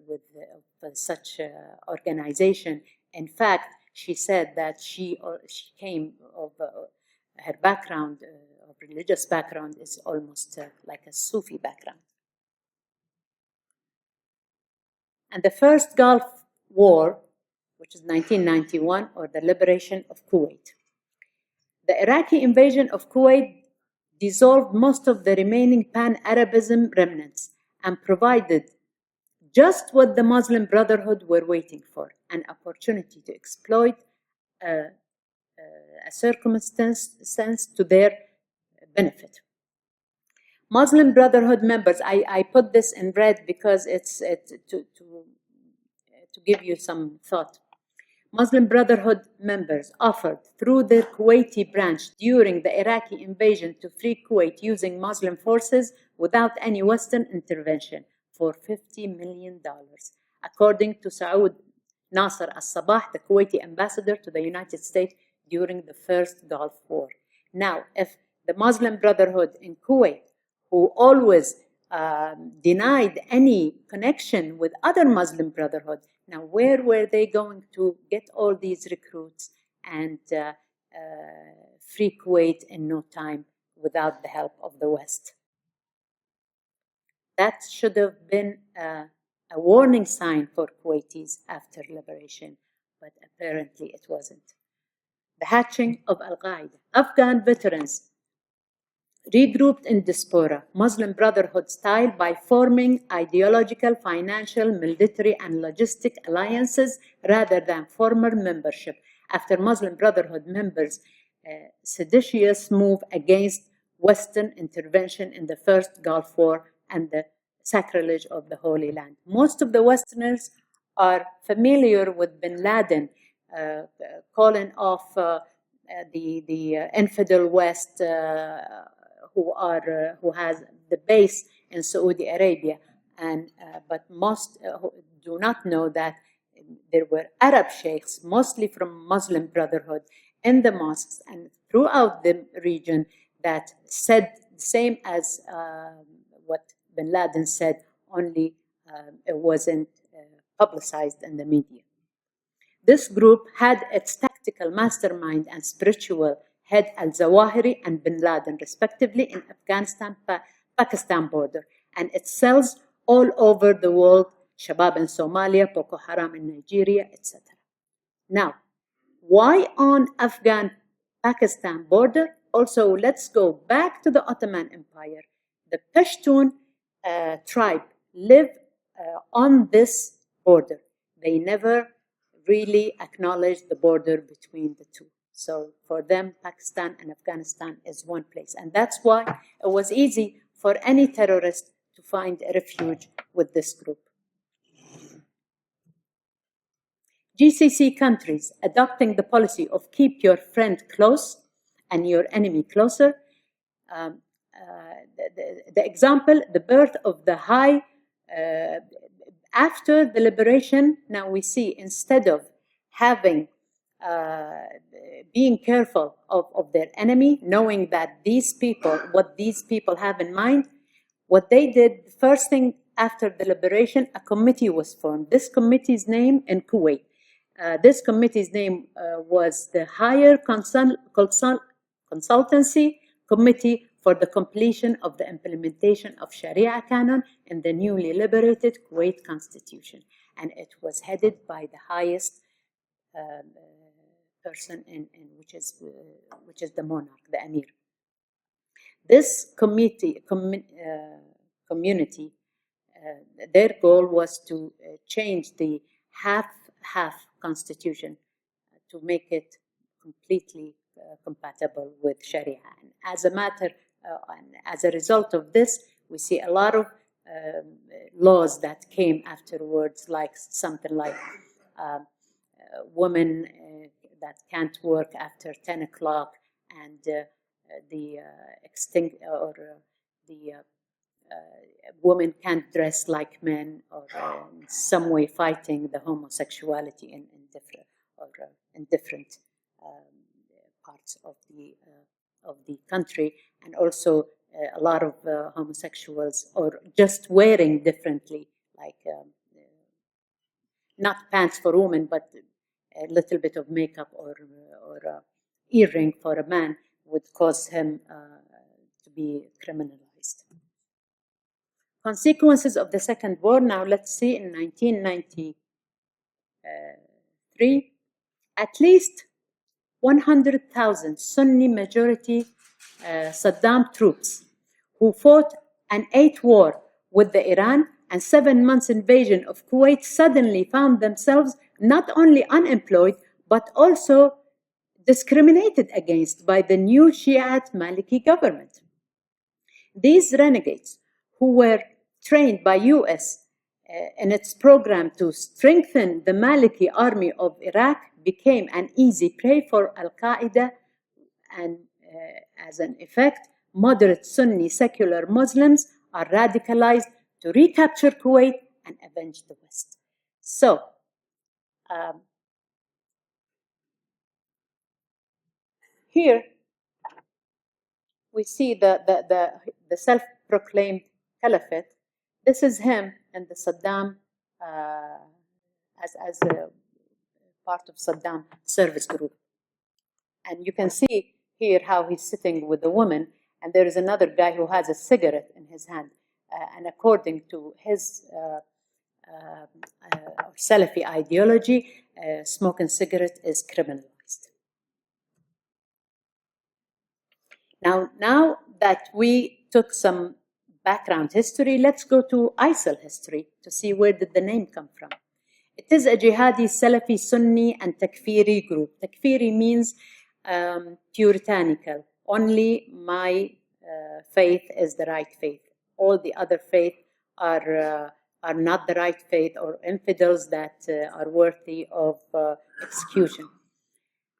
S3: of such organization. In fact, she said that she came of her background, of religious background, is almost like a Sufi background. And the first Gulf War, which is 1991, or the liberation of Kuwait. The Iraqi invasion of Kuwait dissolved most of the remaining pan-Arabism remnants and provided just what the Muslim Brotherhood were waiting for, an opportunity to exploit a circumstance to their benefit. Muslim Brotherhood members, I put this in red because it's to give you some thought. Muslim Brotherhood members offered through their Kuwaiti branch during the Iraqi invasion to free Kuwait using Muslim forces without any Western intervention for $50 million, according to Saud Nasser al-Sabah, the Kuwaiti ambassador to the United States during the first Gulf War. Now, if the Muslim Brotherhood in Kuwait, who always denied any connection with other Muslim Brotherhood, now where were they going to get all these recruits and free Kuwait in no time without the help of the West? That should have been a warning sign for Kuwaitis after liberation, but apparently it wasn't. The hatching of Al-Qaeda. Afghan veterans regrouped in diaspora, Muslim Brotherhood style, by forming ideological, financial, military, and logistic alliances rather than formal membership, after Muslim Brotherhood members' seditious move against Western intervention in the first Gulf War and the sacrilege of the Holy Land. Most of the Westerners are familiar with bin Laden, calling off the infidel West who has the base in Saudi Arabia, and but most do not know that there were Arab sheikhs, mostly from Muslim Brotherhood, in the mosques and throughout the region that said the same as what bin Laden said, only it wasn't publicized in the media. This group had its tactical mastermind and spiritual head al-Zawahiri and bin Laden, respectively, in Afghanistan-Pakistan border, and its cells all over the world, Shabab in Somalia, Boko Haram in Nigeria, etc. Now, why on Afghan-Pakistan border? Also, let's go back to the Ottoman Empire. The Pashtun tribe live on this border. They never really acknowledged the border between the two. So for them, Pakistan and Afghanistan is one place. And that's why it was easy for any terrorist to find a refuge with this group. GCC countries adopting the policy of keep your friend close and your enemy closer. The example, the birth of the high, after the liberation, now we see, instead of having being careful of their enemy, knowing that these people, what these people have in mind, what they did, the first thing after the liberation, a committee was formed. This committee's name in Kuwait. This committee's name was the Higher Consultancy Committee for the Completion of the Implementation of Sharia Canon in the newly liberated Kuwait Constitution. And it was headed by the highest person which is the monarch, the emir. This community, their goal was to change the half constitution to make it completely compatible with Sharia. And as a result of this, we see a lot of laws that came afterwards, like something like women that can't work after 10 o'clock, and the women can't dress like men, or in some way fighting the homosexuality in different parts of the country, and also a lot of homosexuals, or just wearing differently, like not pants for women, but a little bit of makeup or earring for a man would cause him to be criminalized. Consequences of the Second War. Now let's see, in 1993, at least 100,000 Sunni majority Saddam troops who fought an 8 war with the Iran and 7 months invasion of Kuwait suddenly found themselves not only unemployed, but also discriminated against by the new Shiite Maliki government. These renegades, who were trained by US in its program to strengthen the Maliki army of Iraq, became an easy prey for Al-Qaeda, and as an effect, moderate Sunni secular Muslims are radicalized to recapture Kuwait and avenge the West. So, here we see the self-proclaimed caliphate. This is him and the Saddam as a part of Saddam service group. And you can see here how he's sitting with a woman, and there is another guy who has a cigarette in his hand. And according to his Salafi ideology, smoking cigarette is criminalized. Now that we took some background history, let's go to ISIL history to see where did the name come from. It is a jihadi, Salafi, Sunni, and Takfiri group. Takfiri means puritanical. Only my faith is the right faith. All the other faith are not the right faith, or infidels that are worthy of execution.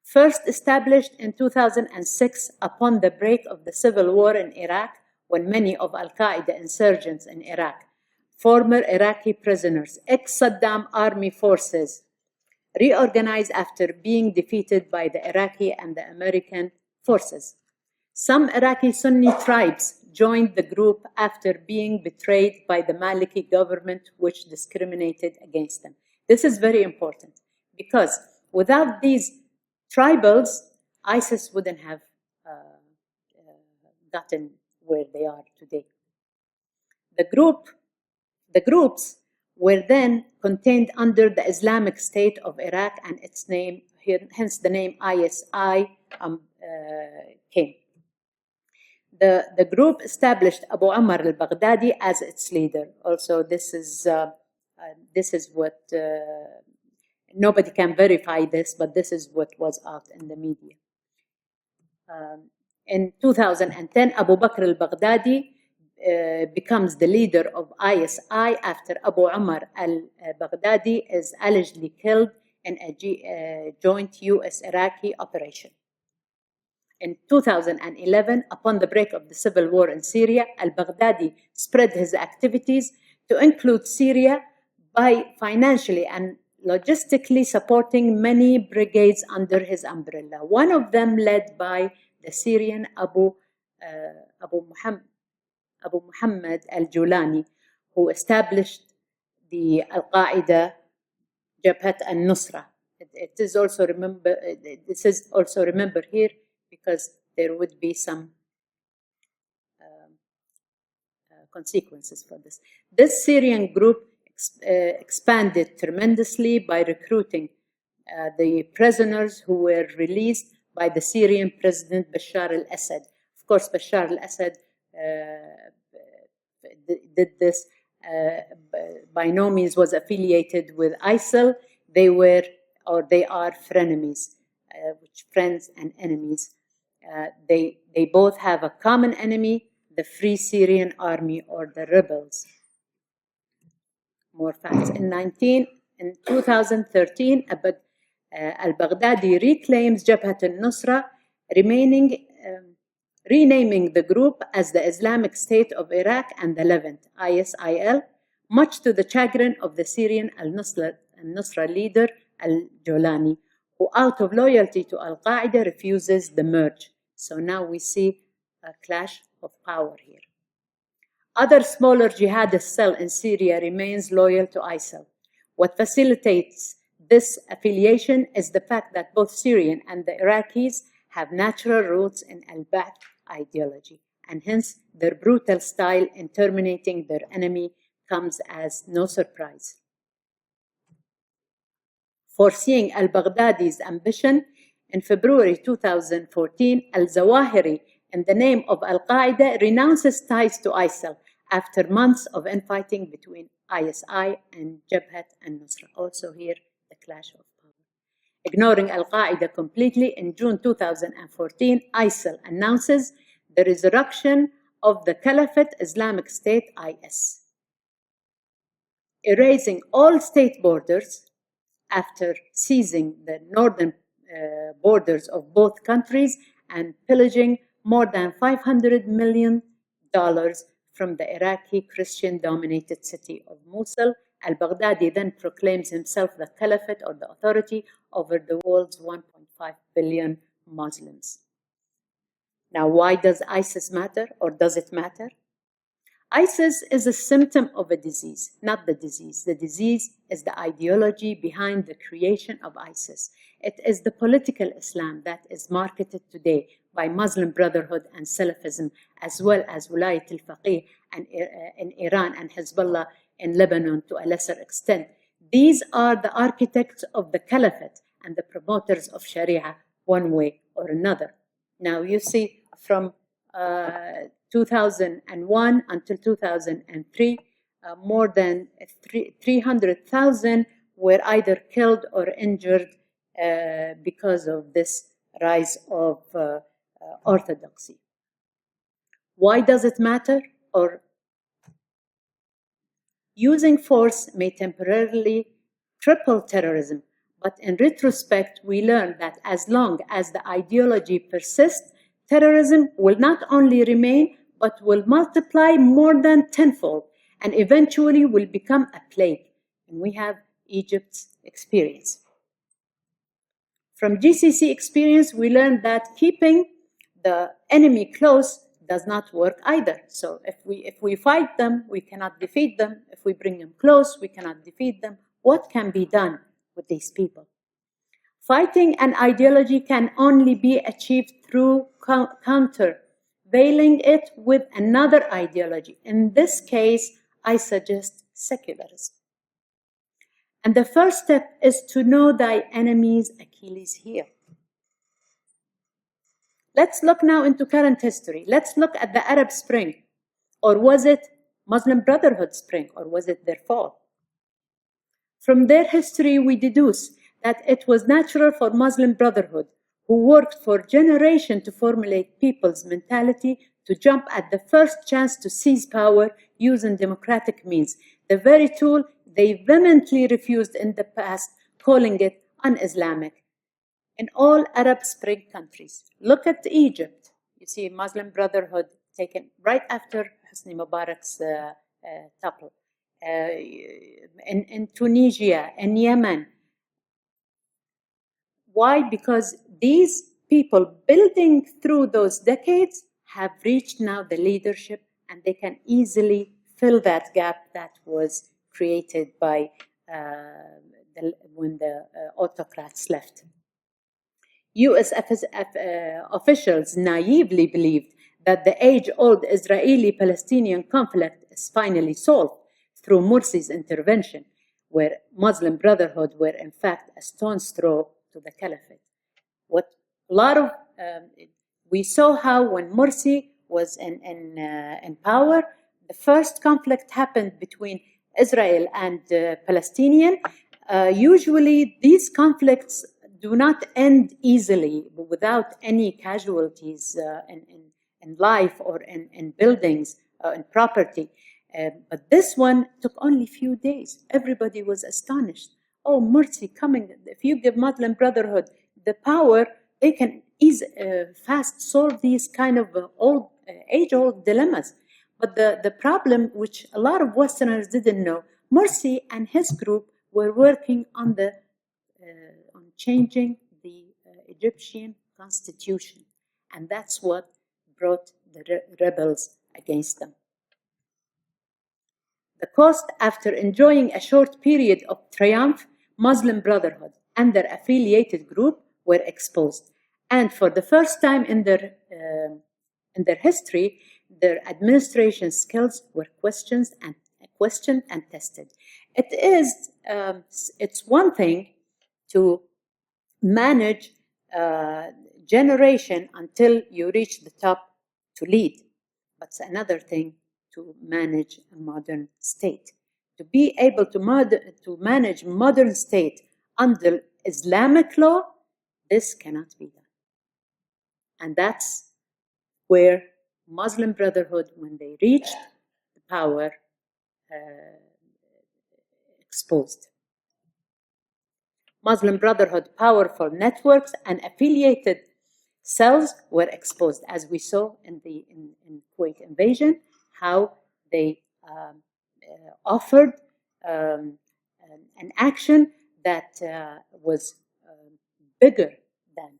S3: First established in 2006 upon the break of the civil war in Iraq, when many of Al-Qaeda insurgents in Iraq, former Iraqi prisoners, ex-Saddam army forces, reorganized after being defeated by the Iraqi and the American forces. Some Iraqi Sunni tribes joined the group after being betrayed by the Maliki government, which discriminated against them. This is very important, because without these tribals, ISIS wouldn't have gotten where they are today. The groups were then contained under the Islamic State of Iraq, and its name, hence the name ISI came. The group established Abu Ammar al-Baghdadi as its leader. Also, this is what, nobody can verify this, but this is what was out in the media. In 2010, Abu Bakr al-Baghdadi becomes the leader of ISI after Abu Ammar al-Baghdadi is allegedly killed in a joint US-Iraqi operation. In 2011, upon the break of the civil war in Syria, al-Baghdadi spread his activities to include Syria by financially and logistically supporting many brigades under his umbrella. One of them led by the Syrian Abu Muhammad al-Julani, who established the Al-Qaeda Jabhat al-Nusra. This is also remembered here, because there would be some consequences for this. This Syrian group expanded tremendously by recruiting the prisoners who were released by the Syrian President Bashar al-Assad. Of course, Bashar al-Assad did this, by no means was affiliated with ISIL. They are frenemies, which friends and enemies. They both have a common enemy, the Free Syrian Army, or the rebels. more facts. In 2013, al-Baghdadi reclaims Jabhat al-Nusra, renaming the group as the Islamic State of Iraq and the Levant, ISIL, much to the chagrin of the Syrian al-Nusra leader al-Jolani, who out of loyalty to Al-Qaeda refuses the merge. So now we see a clash of power here. Other smaller jihadist cell in Syria remains loyal to ISIL. What facilitates this affiliation is the fact that both Syrian and the Iraqis have natural roots in al-Ba'th ideology, and hence their brutal style in terminating their enemy comes as no surprise. Foreseeing al-Baghdadi's ambition, in February 2014, al-Zawahiri, in the name of Al-Qaeda, renounces ties to ISIL after months of infighting between ISI and Jabhat al-Nusra. Also here, the clash of power. Ignoring Al-Qaeda completely, in June 2014, ISIL announces the resurrection of the Caliphate Islamic State, IS, erasing all state borders after seizing the northern borders of both countries and pillaging more than $500 million from the Iraqi Christian-dominated city of Mosul. Al-Baghdadi then proclaims himself the caliphate or the authority over the world's 1.5 billion Muslims. Now, why does ISIS matter, or does it matter? ISIS is a symptom of a disease, not the disease. The disease is the ideology behind the creation of ISIS. It is the political Islam that is marketed today by Muslim Brotherhood and Salafism, as well as Wilayat al-Faqih in Iran and Hezbollah in Lebanon to a lesser extent. These are the architects of the caliphate and the promoters of Sharia one way or another. Now you see from 2001 until 2003, more than 300,000 were either killed or injured because of this rise of orthodoxy. Why does it matter? Or using force may temporarily cripple terrorism, but in retrospect, we learn that as long as the ideology persists, terrorism will not only remain, but will multiply more than tenfold, and eventually will become a plague. And we have Egypt's experience. From GCC experience, we learned that keeping the enemy close does not work either. So if we fight them, we cannot defeat them. If we bring them close, we cannot defeat them. What can be done with these people? Fighting an ideology can only be achieved through countervailing it with another ideology. In this case, I suggest secularism. And the first step is to know thy enemy's Achilles heel. Let's look now into current history. Let's look at the Arab Spring. Or was it Muslim Brotherhood Spring? Or was it their fall? From their history, we deduce that it was natural for Muslim Brotherhood, who worked for generations to formulate people's mentality, to jump at the first chance to seize power using democratic means, the very tool they vehemently refused in the past, calling it un-Islamic. In all Arab Spring countries, look at Egypt. You see Muslim Brotherhood taken right after Hosni Mubarak's topple. In Tunisia, in Yemen. Why? Because these people building through those decades have reached now the leadership, and they can easily fill that gap that was created by when the autocrats left. US officials naively believed that the age-old Israeli-Palestinian conflict is finally solved through Morsi's intervention, where Muslim Brotherhood were in fact a stone's throw to the caliphate. We saw how when Morsi was in power, the first conflict happened between Israel and Palestinian. Usually these conflicts do not end easily without any casualties in life or in buildings, in property. But this one took only a few days. Everybody was astonished. Oh, mercy coming. If you give Muslim Brotherhood the power, they can fast solve these kind of age-old dilemmas. But the problem, which a lot of Westerners didn't know, Morsi and his group were working on on changing the Egyptian constitution. And that's what brought the rebels against them. The cost, after enjoying a short period of triumph, Muslim Brotherhood and their affiliated group were exposed. And for the first time in their history, their administration skills were questioned and tested. It's one thing to manage generation until you reach the top to lead, but it's another thing to manage a modern state. To be able to manage modern state under Islamic law, this cannot be done. And that's where Muslim Brotherhood, when they reached the power, exposed. Muslim Brotherhood powerful networks and affiliated cells were exposed, as we saw in Kuwait invasion, how they offered an action that was bigger than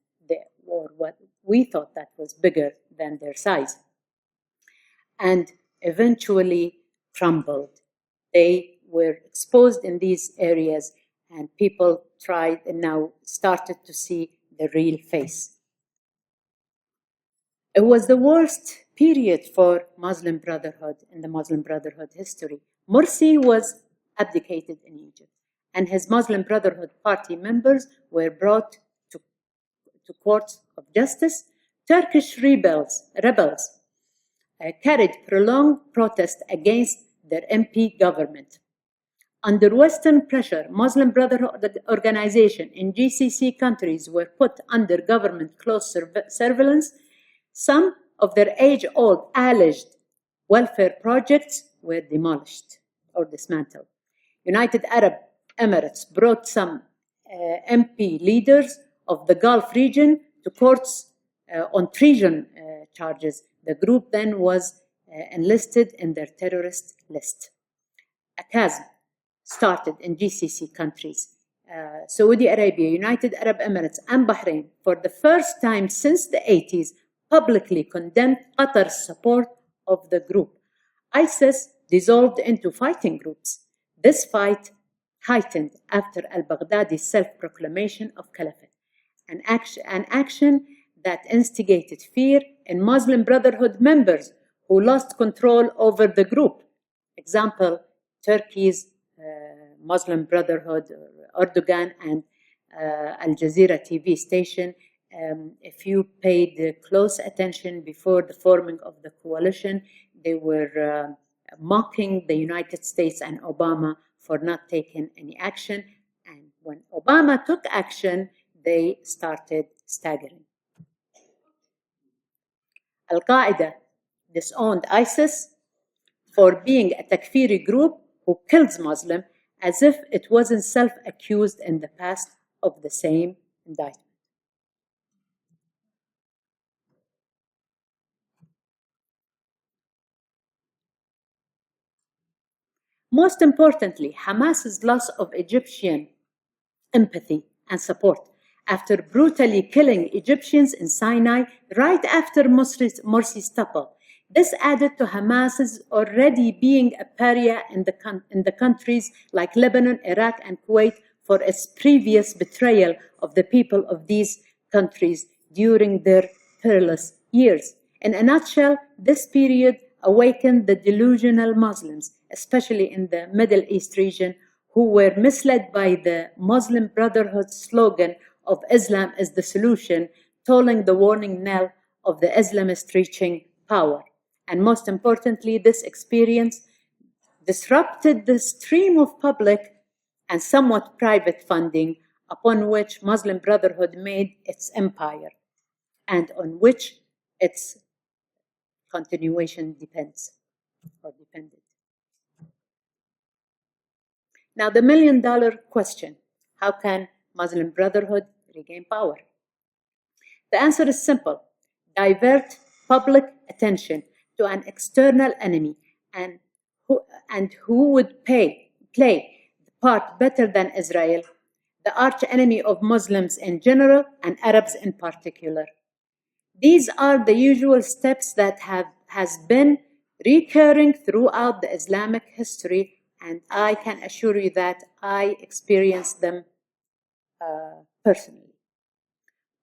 S3: or what we thought that was bigger than their size, and eventually crumbled. They were exposed in these areas, and people tried and now started to see the real face. It was the worst period for Muslim Brotherhood in the Muslim Brotherhood history. Morsi was abdicated in Egypt, and his Muslim Brotherhood party members were brought to courts of justice. Turkish rebels carried prolonged protest against their MP government. Under Western pressure, Muslim Brotherhood organization in GCC countries were put under government close surveillance. Some of their age-old alleged welfare projects were demolished or dismantled. United Arab Emirates brought some MP leaders of the Gulf region to courts on treason charges. The group then was enlisted in their terrorist list. A chasm started in GCC countries. Saudi Arabia, United Arab Emirates, and Bahrain, for the first time since the 80s, publicly condemned Qatar's support of the group. ISIS dissolved into fighting groups. This fight heightened after al-Baghdadi's self-proclamation of caliphate, an action that instigated fear in Muslim Brotherhood members who lost control over the group. Example, Turkey's Muslim Brotherhood, Erdogan, and Al Jazeera TV station. If you paid close attention before the forming of the coalition, they were mocking the United States and Obama for not taking any action. And when Obama took action, they started staggering. Al-Qaeda disowned ISIS for being a Takfiri group who kills Muslims, as if it wasn't self-accused in the past of the same indictment. Most importantly, Hamas's loss of Egyptian empathy and support after brutally killing Egyptians in Sinai right after Morsi's topple. This added to Hamas's already being a pariah in the countries like Lebanon, Iraq, and Kuwait for its previous betrayal of the people of these countries during their perilous years. In a nutshell, this period awakened the delusional Muslims, especially in the Middle East region, who were misled by the Muslim Brotherhood slogan of Islam is the solution, tolling the warning knell of the Islamist reaching power. And most importantly, this experience disrupted the stream of public and somewhat private funding upon which Muslim Brotherhood made its empire and on which its continuation depended. Now, the million-dollar question: how can Muslim Brotherhood regain power? The answer is simple: divert public attention to an external enemy, and who would play the part better than Israel, the arch enemy of Muslims in general and Arabs in particular. These are the usual steps that has been recurring throughout the Islamic history, and I can assure you that I experienced them personally.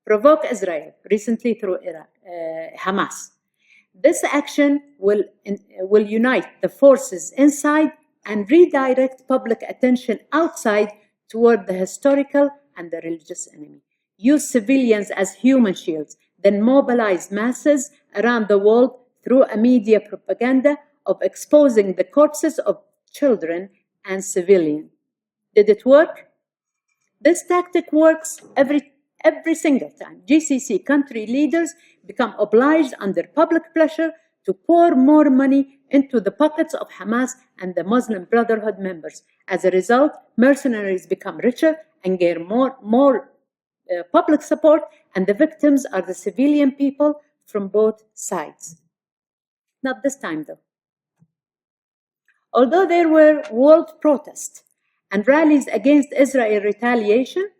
S3: Provoke Israel, recently through Iraq, Hamas. This action will unite the forces inside and redirect public attention outside toward the historical and the religious enemy. Use civilians as human shields, then mobilize masses around the world through a media propaganda of exposing the corpses of children and civilians. Did it work? This tactic works every single time. GCC country leaders become obliged under public pressure to pour more money into the pockets of Hamas and the Muslim Brotherhood members. As a result, mercenaries become richer and gain more public support, and the victims are the civilian people from both sides. Not this time, though. Although there were world protests and rallies against Israel retaliation,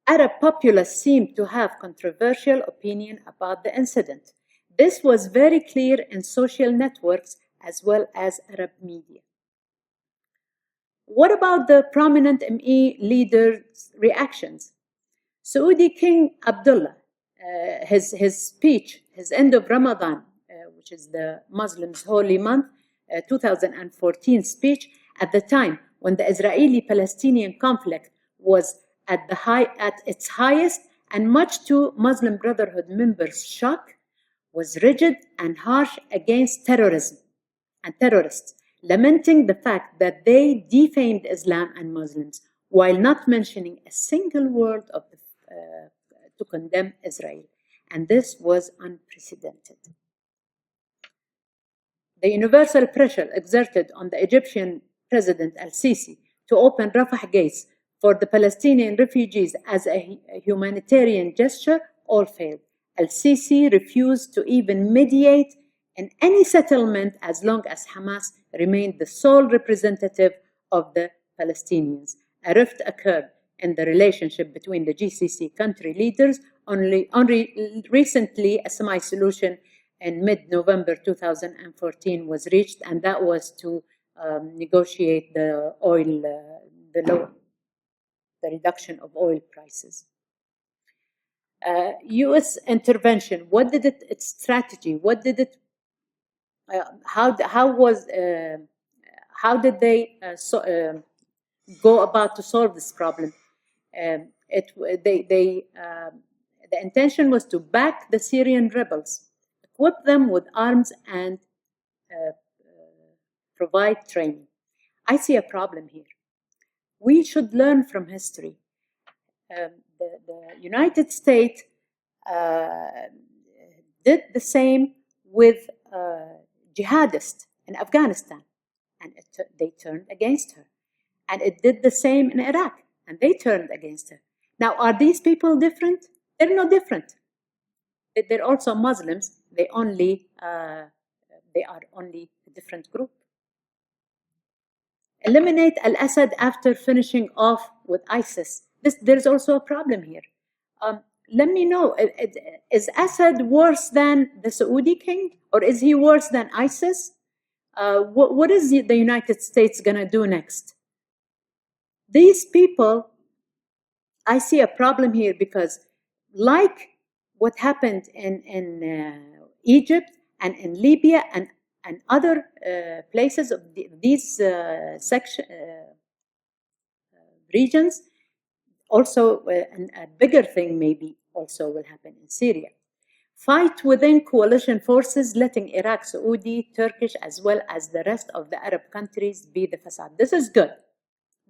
S3: Arab populace seemed to have controversial opinion about the incident. This was very clear in social networks as well as Arab media. What about the prominent ME leaders' reactions? Saudi King Abdullah, his speech, his end of Ramadan, which is the Muslims' holy month, 2014 speech, at the time when the Israeli-Palestinian conflict was at its highest, and much to Muslim Brotherhood members' shock, was rigid and harsh against terrorism and terrorists, lamenting the fact that they defamed Islam and Muslims, while not mentioning a single word to condemn Israel. And this was unprecedented. The universal pressure exerted on the Egyptian President Al-Sisi to open Rafah gates for the Palestinian refugees as a humanitarian gesture all failed. Al-Sisi refused to even mediate in any settlement as long as Hamas remained the sole representative of the Palestinians. A rift occurred in the relationship between the GCC country leaders. Only recently, a semi-solution in mid-November 2014 was reached, and that was to negotiate the oil, the reduction of oil prices. U.S. intervention. What did its strategy? What did it? How did they go about to solve this problem? The intention was to back the Syrian rebels, equip them with arms, and provide training. I see a problem here. We should learn from history. The United States did the same with jihadists in Afghanistan, and they turned against her. And it did the same in Iraq, and they turned against her. Now, are these people different? They're no different. They're also Muslims. They are only a different group. Eliminate al-Assad after finishing off with ISIS. There's also a problem here. Let me know, is Assad worse than the Saudi king, or is he worse than ISIS? What is the United States going to do next? These people, I see a problem here because, like what happened in Egypt and in Libya and other places of these regions, also a bigger thing maybe also will happen in Syria. Fight within coalition forces, letting Iraq, Saudi, Turkish, as well as the rest of the Arab countries be the facade. This is good.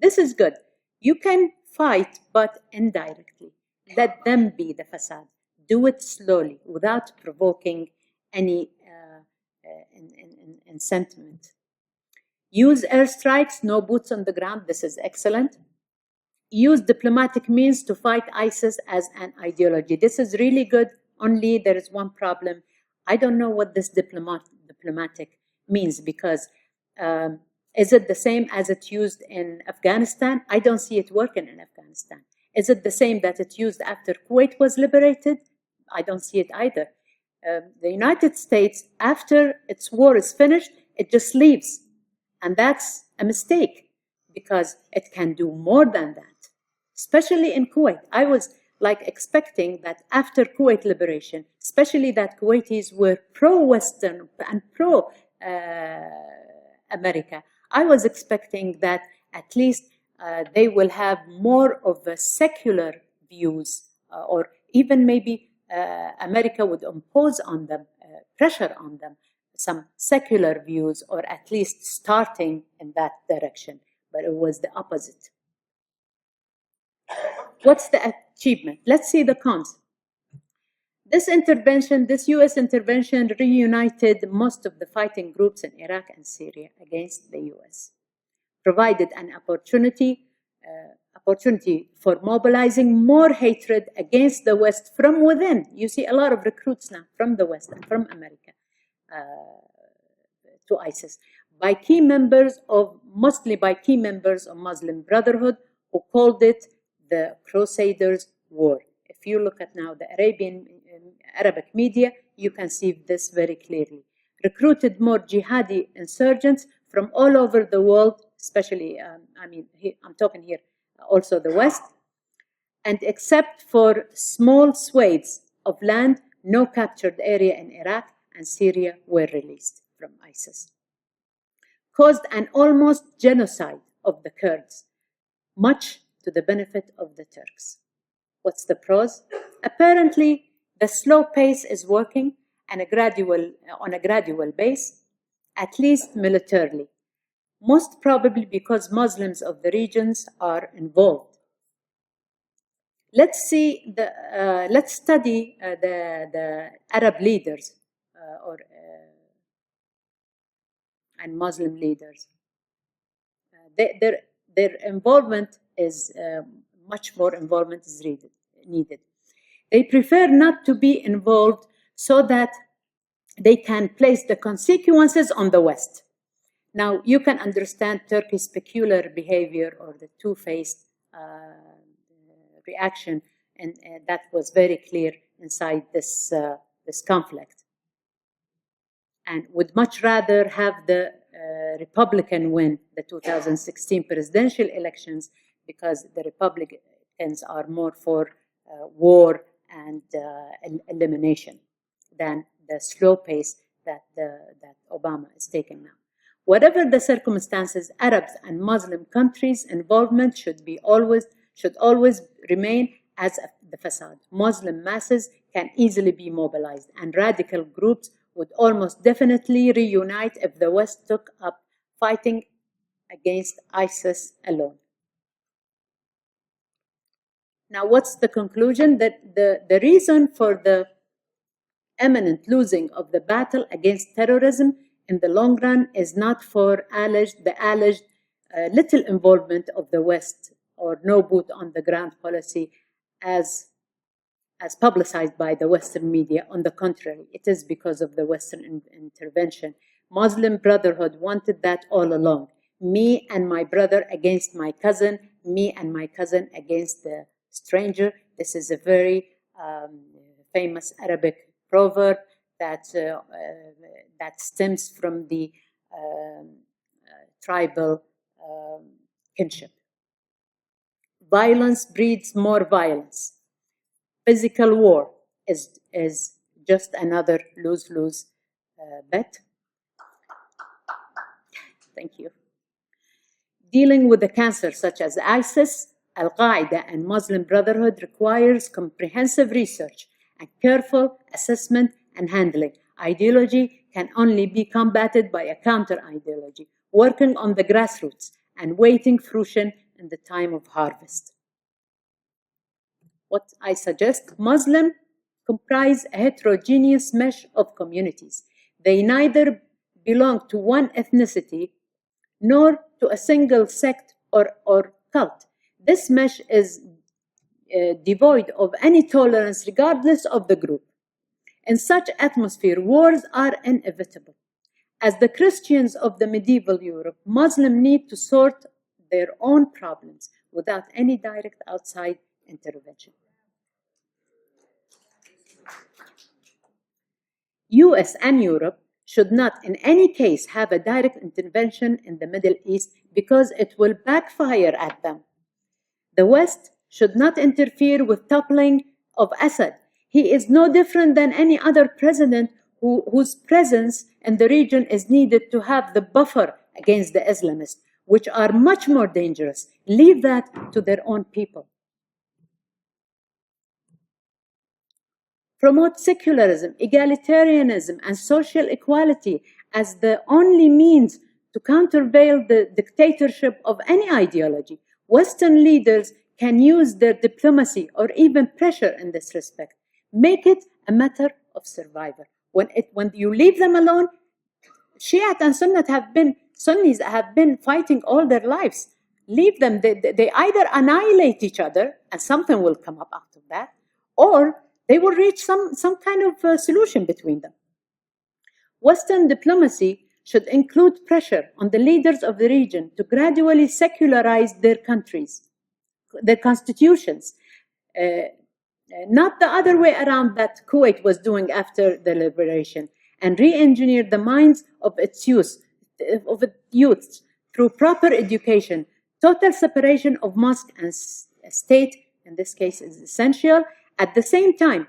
S3: This is good. You can fight, but indirectly. Let them be the facade. Do it slowly, without provoking any sentiment. Use airstrikes, no boots on the ground. This is excellent. Use diplomatic means to fight ISIS as an ideology. This is really good. Only there is one problem. I don't know what this diplomatic means, because is it the same as it used in Afghanistan? I don't see it working in Afghanistan. Is it the same that it used after Kuwait was liberated? I don't see it either. The United States, after its war is finished, it just leaves. And that's a mistake, because it can do more than that, especially in Kuwait. I was like expecting that after Kuwait liberation, especially that Kuwaitis were pro-Western and pro-America, I was expecting that at least they will have more of a secular views, or even maybe America would impose on them, pressure on them, some secular views, or at least starting in that direction. But it was the opposite. What's the achievement? Let's see the cons. This intervention, this US intervention, reunited most of the fighting groups in Iraq and Syria against the US, provided an opportunity for mobilizing more hatred against the West from within. You see a lot of recruits now from the West and from America to ISIS, mostly by key members of Muslim Brotherhood, who called it the Crusaders' War. If you look at now the Arabic media, you can see this very clearly. Recruited more jihadi insurgents from all over the world, especially, I'm talking here also the West, and except for small swathes of land, no captured area in Iraq and Syria were released from ISIS. Caused an almost genocide of the Kurds, much to the benefit of the Turks. What's the pros? Apparently, the slow pace is working on a gradual base, at least militarily, most probably because Muslims of the regions are involved. Let's study the Arab leaders and Muslim leaders. Their involvement is much more involvement is needed. They prefer not to be involved so that they can place the consequences on the West. Now, you can understand Turkey's peculiar behavior, or the two-faced reaction, and that was very clear inside this conflict. And would much rather have the Republican win the 2016 presidential elections, because the Republicans are more for war and elimination than the slow pace that Obama is taking now. Whatever the circumstances, Arabs and Muslim countries' involvement should always remain as the facade. Muslim masses can easily be mobilized, and radical groups would almost definitely reunite if the West took up fighting against ISIS alone. Now, what's the conclusion? That the reason for the imminent losing of the battle against terrorism in the long run is not for the alleged little involvement of the West, or no boot on the ground policy as publicized by the Western media. On the contrary, it is because of the Western intervention. Muslim Brotherhood wanted that all along. Me and my brother against my cousin, me and my cousin against the stranger. This is a very famous Arabic proverb that stems from the tribal kinship. Violence breeds more violence. Physical war is just another lose-lose bet. Thank you. Dealing with a cancer such as ISIS, Al-Qaeda, and Muslim Brotherhood requires comprehensive research and careful assessment and handling. Ideology can only be combated by a counter-ideology, working on the grassroots and waiting fruition in the time of harvest. What I suggest, Muslims comprise a heterogeneous mesh of communities. They neither belong to one ethnicity nor to a single sect or cult. This mesh is devoid of any tolerance regardless of the group. In such atmosphere, wars are inevitable. As the Christians of the medieval Europe, Muslims need to sort their own problems without any direct outside intervention. US and Europe should not in any case have a direct intervention in the Middle East because it will backfire at them. The West should not interfere with toppling of Assad. He is no different than any other president whose presence in the region is needed to have the buffer against the Islamists, which are much more dangerous. Leave that to their own people. Promote secularism, egalitarianism, and social equality as the only means to countervail the dictatorship of any ideology. Western leaders can use their diplomacy or even pressure in this respect. Make it a matter of survival. When you leave them alone, Shiite and Sunnis have been fighting all their lives. Leave them. They either annihilate each other, and something will come up out of that, or they will reach some kind of solution between them. Western diplomacy should include pressure on the leaders of the region to gradually secularize their countries, their constitutions, not the other way around that Kuwait was doing after the liberation, and re-engineer the minds of its youth through proper education. Total separation of mosque and state, in this case, is essential. At the same time,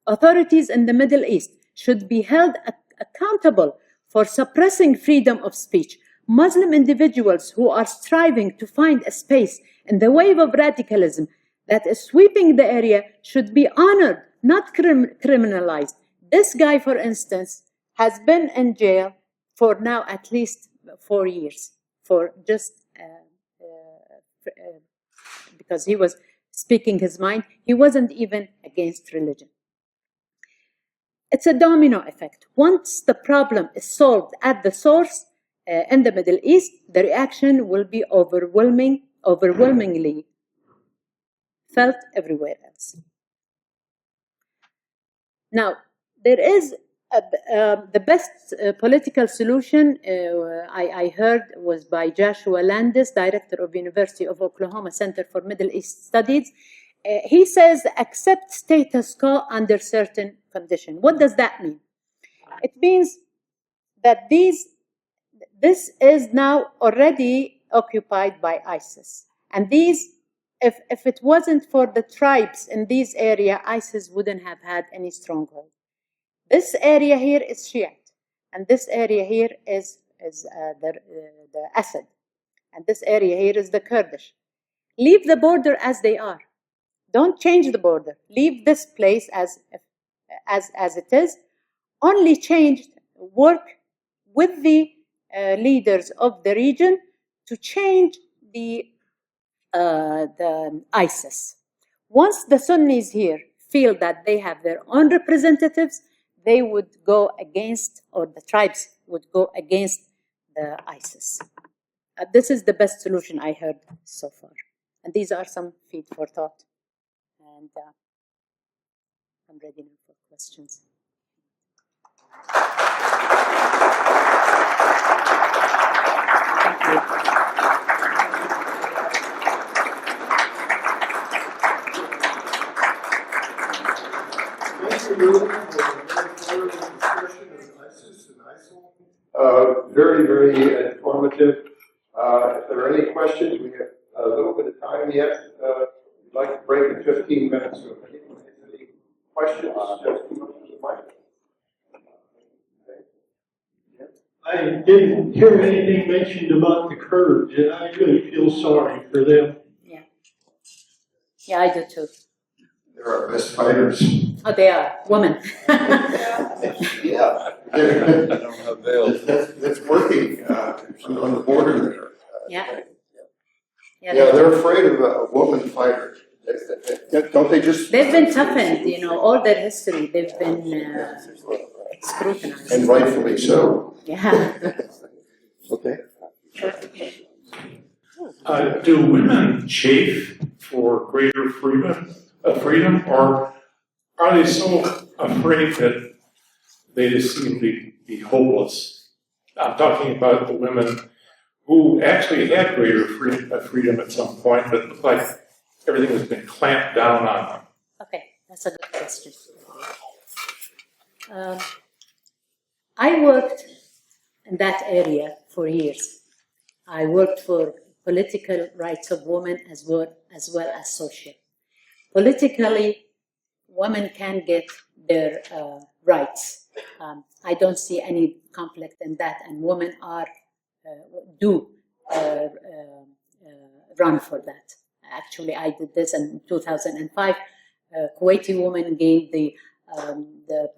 S3: authorities in the Middle East should be held accountable for suppressing freedom of speech. Muslim individuals who are striving to find a space in the wave of radicalism that is sweeping the area should be honored, not criminalized. This guy, for instance, has been in jail for now at least 4 years for just because he was speaking his mind. He wasn't even against religion. It's a domino effect. Once the problem is solved at the source in the Middle East, the reaction will be overwhelmingly felt everywhere else. Now, there is the best political solution I heard was by Joshua Landis, director of University of Oklahoma Center for Middle East Studies. He says, accept status quo under certain conditions. What does that mean? It means that this is now already occupied by ISIS. And if it wasn't for the tribes in these areas, ISIS wouldn't have had any stronghold. This area here is Shiite, and this area here is the Assad, and this area here is the Kurdish. Leave the border as they are. Don't change the border. Leave this place as it is. Only work with the leaders of the region to change the ISIS. Once the Sunnis here feel that they have their own representatives, they would go against, or the tribes would go against the ISIS. This is the best solution I heard so far. And these are some feed for thought. And I'm ready now for questions. Thank you.
S2: Very, very informative. If there are any questions, we have a little bit of time yet. We'd like to break in 15 minutes. So if anyone has any questions, just come up to the mic.
S1: I didn't hear anything mentioned about the Kurds, and I really feel sorry for them.
S3: Yeah, I do too.
S2: They're our best fighters.
S3: Oh, they are women.
S2: Yeah, that's working on the border there.
S3: Yeah,
S2: they're afraid of a woman fighter. Don't they just?
S3: They've been toughened, all their history. They've been scrutinized.
S2: And rightfully so.
S3: Yeah.
S2: Okay.
S4: Do women chafe for greater freedom, or are they so afraid that they just seem to be hopeless? I'm talking about the women who actually had greater freedom at some point, but it looked like everything has been clamped down on them.
S3: Okay, that's a good question. I worked in that area for years. I worked for political rights of women as well as social. Politically, women can get their rights. I don't see any conflict in that, and women do run for that. Actually, I did this in 2005. Kuwaiti women gained the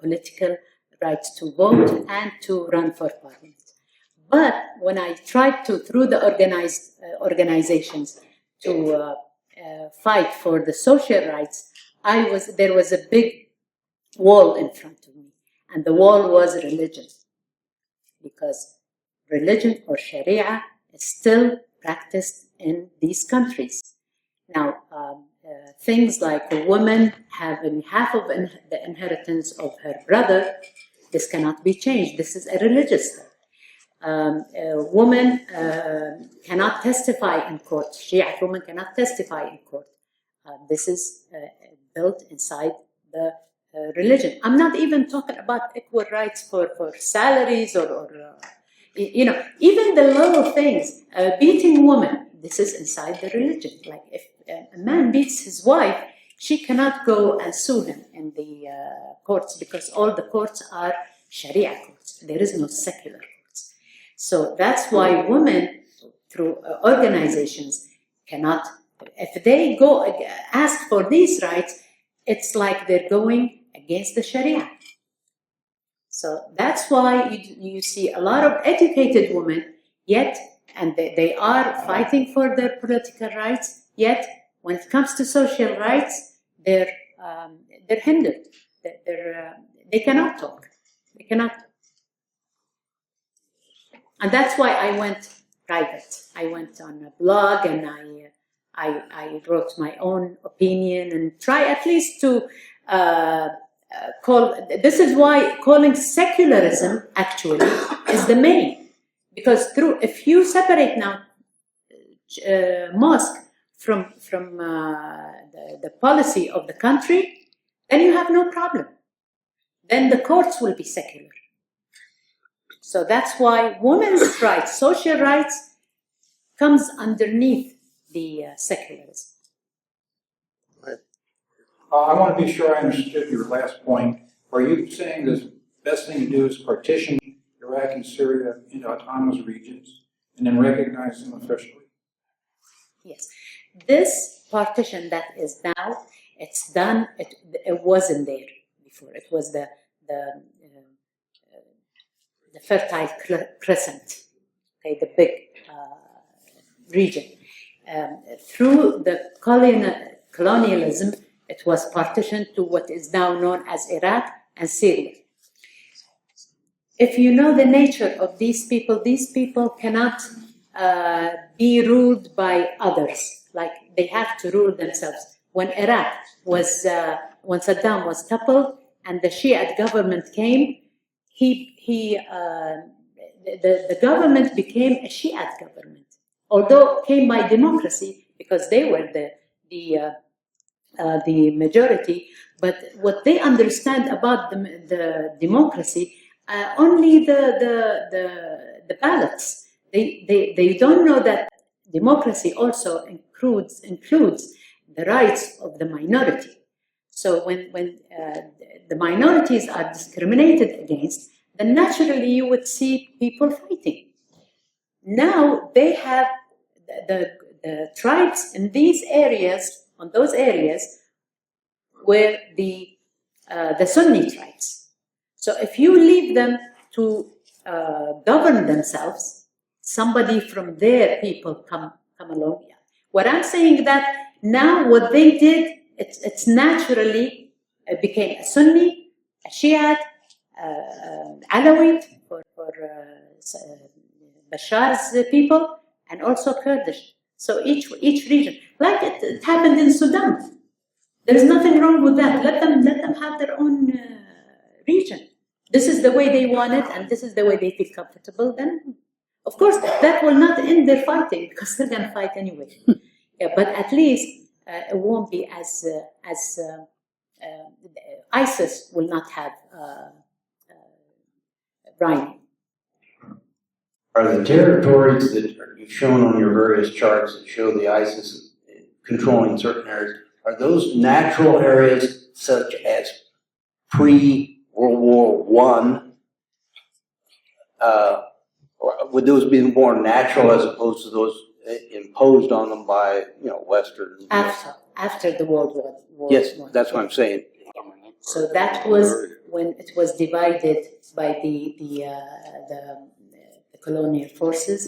S3: political rights to vote and to run for parliament. But when I tried to, through the organized organizations, to fight for the social rights, there was a big wall in front of me, and the wall was religion, because religion or Sharia is still practiced in these countries. Now, things like a woman having half of the inheritance of her brother, this cannot be changed. This is a religious thing. A woman cannot testify in court. Shiite woman cannot testify in court. This is built inside the religion. I'm not even talking about equal rights for salaries or even the little things. Beating women, this is inside the religion. Like if a man beats his wife, she cannot go and sue him in the courts, because all the courts are Sharia courts. There is no secular courts. So that's why women, through organizations, cannot, if they go ask for these rights, it's like they're going against the Sharia. So that's why you see a lot of educated women, yet, and they are fighting for their political rights, yet when it comes to social rights, they're hindered. They cannot talk. They cannot. And that's why I went private. I went on a blog, and I wrote my own opinion and try at least to this is why calling secularism actually is the main. Because if you separate now mosque from the policy of the country, then you have no problem. Then the courts will be secular. So that's why women's rights, social rights, comes underneath the secularism.
S5: I want to be sure I understood your last point. Are you saying the best thing to do is partition Iraq and Syria into autonomous regions and then recognize them officially?
S3: Yes. This partition that is now, it's done, it wasn't there before. It was the Fertile Crescent, okay, the big region. Through the colonialism, it was partitioned to what is now known as Iraq and Syria. If you know the nature of these people cannot be ruled by others. Like they have to rule themselves. When Iraq was, when Saddam was toppled and the Shiite government came, the government became a Shiite government, although it came by democracy because they were the majority. But what they understand about the democracy, only the ballots. They don't know that democracy also includes the rights of the minority. So when the minorities are discriminated against, then naturally you would see people fighting. Now they have the tribes in these areas, on those areas, were the Sunni tribes. So if you leave them to govern themselves, somebody from their people come along. Yeah. What I'm saying that now what they did, it's naturally became a Sunni, a Shiite, Alawite for Bashar's people, and also Kurdish. So each region, like it happened in Sudan. There is nothing wrong with that. Let them have their own region. This is the way they want it, and this is the way they feel comfortable. Then, of course, that will not end their fighting because they're gonna fight anyway. Yeah, but at least it won't be as ISIS will not have Rhine.
S6: Are the territories that you've shown on your various charts that show the ISIS controlling certain areas, are those natural areas such as pre-World War I? Or would those be more natural as opposed to those imposed on them by, Western?
S3: After the World War.
S6: Yes, that's what I'm saying.
S3: So that was when it was divided by the colonial forces,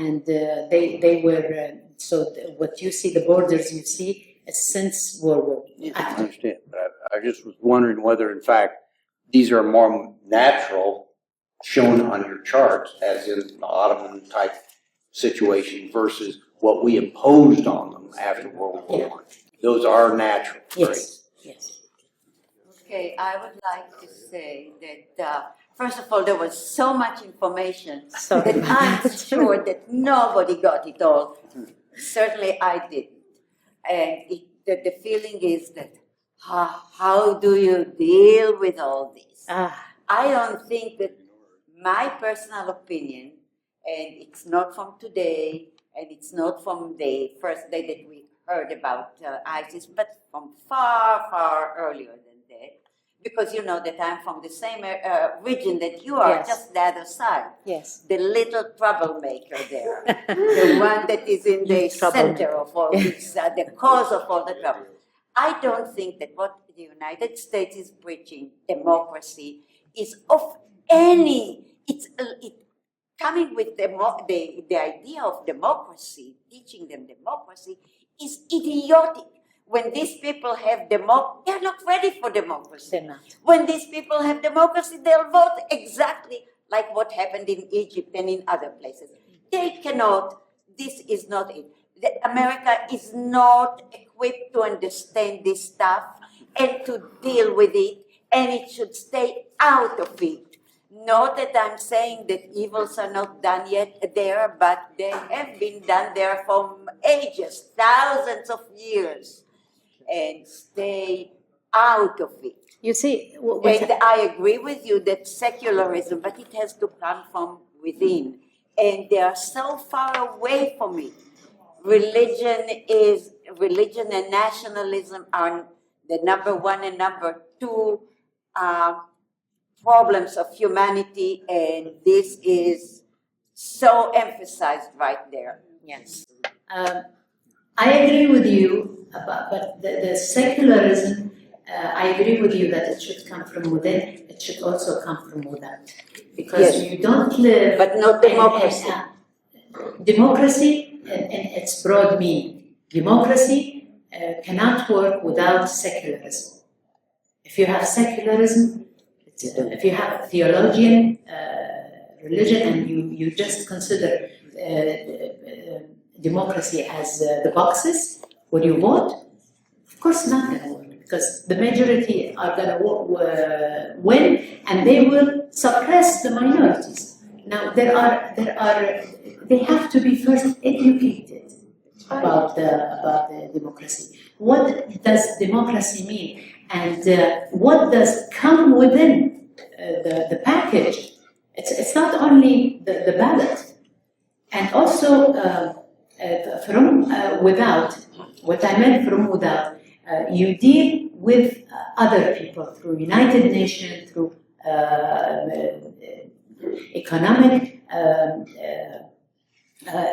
S3: and they were what you see, the borders you see, is since World War.
S6: Yeah, I understand, but I just was wondering whether, in fact, these are more natural, shown on your charts, as in the Ottoman type situation versus what we imposed on them after World War I. Those are natural.
S3: Yes. Yes.
S7: Okay, I would like to say that first of all, there was so much information that I'm sure that nobody got it all. Certainly I didn't. And the feeling is that, how do you deal with all this? I don't think that my personal opinion, and it's not from today, and it's not from the first day that we heard about ISIS, but from far, far earlier than that. Because you know that I'm from the same region that you are,
S3: Yes.
S7: just the other side.
S3: Yes.
S7: The little troublemaker there, the one that is in the center of all this, the cause of all the trouble. I don't think that what the United States is preaching, democracy, is of any, coming with the idea of democracy, teaching them democracy, is idiotic. When these people have democracy, they're not ready for democracy.
S3: They're not.
S7: When these people have democracy, they'll vote exactly like what happened in Egypt and in other places. They cannot, this is not it. America is not equipped to understand this stuff and to deal with it, and it should stay out of it. Not that I'm saying that evils are not done yet there, but they have been done there for ages, thousands of years, and stay out of it.
S3: You see,
S7: And I agree with you that secularism, but it has to come from within. And they are so far away from it. Religion and nationalism are the number one and number two problems of humanity, and this is so emphasized right there.
S3: yes. I agree with you, but the secularism, I agree with you that it should come from within. It should also come from without. Because
S7: Yes.
S3: you don't live...
S7: But not democracy.
S3: Democracy in its broad meaning. Democracy cannot work without secularism. If you have secularism, if you have theologian religion and you just consider democracy as the boxes where you vote, of course not going to work because the majority are going to win and they will suppress the minorities. Now they have to be first educated about the democracy. What does democracy mean? And what does come within the package? It's not only the ballot. And also from without, what I meant from without, you deal with other people through United Nations, through economic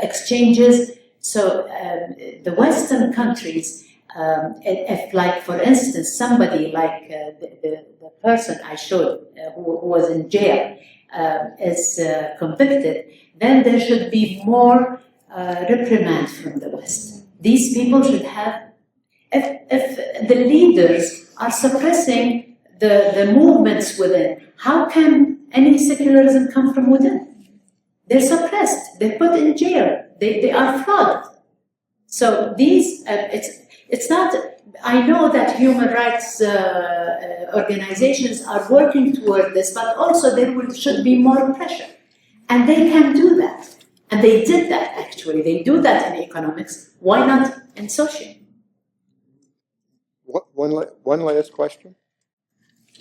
S3: exchanges. So the Western countries, if like for instance somebody like the person I showed who was in jail is convicted, then there should be more reprimand from the West. These people should have, if the leaders are suppressing the movements within, how can any secularism come from within? they're suppressed, they're put in jail, they are flogged. So these, it's not, I know that human rights organizations are working toward this, but also there should be more pressure. And they can do that. And they did that, actually. They do that in economics. Why not in social?
S2: One last question?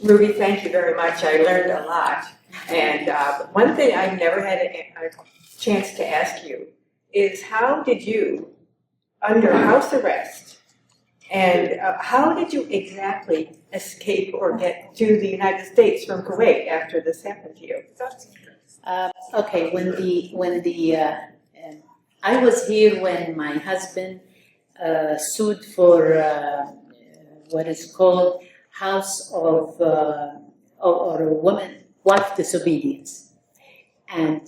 S8: Ruby, thank you very much. I learned a lot. And one thing I've never had a chance to ask you is how did you, under house arrest, and how did you exactly escape or get to the United States from Kuwait after this happened to you?
S3: Okay, I was here when my husband sued for what is called House of or wife disobedience, and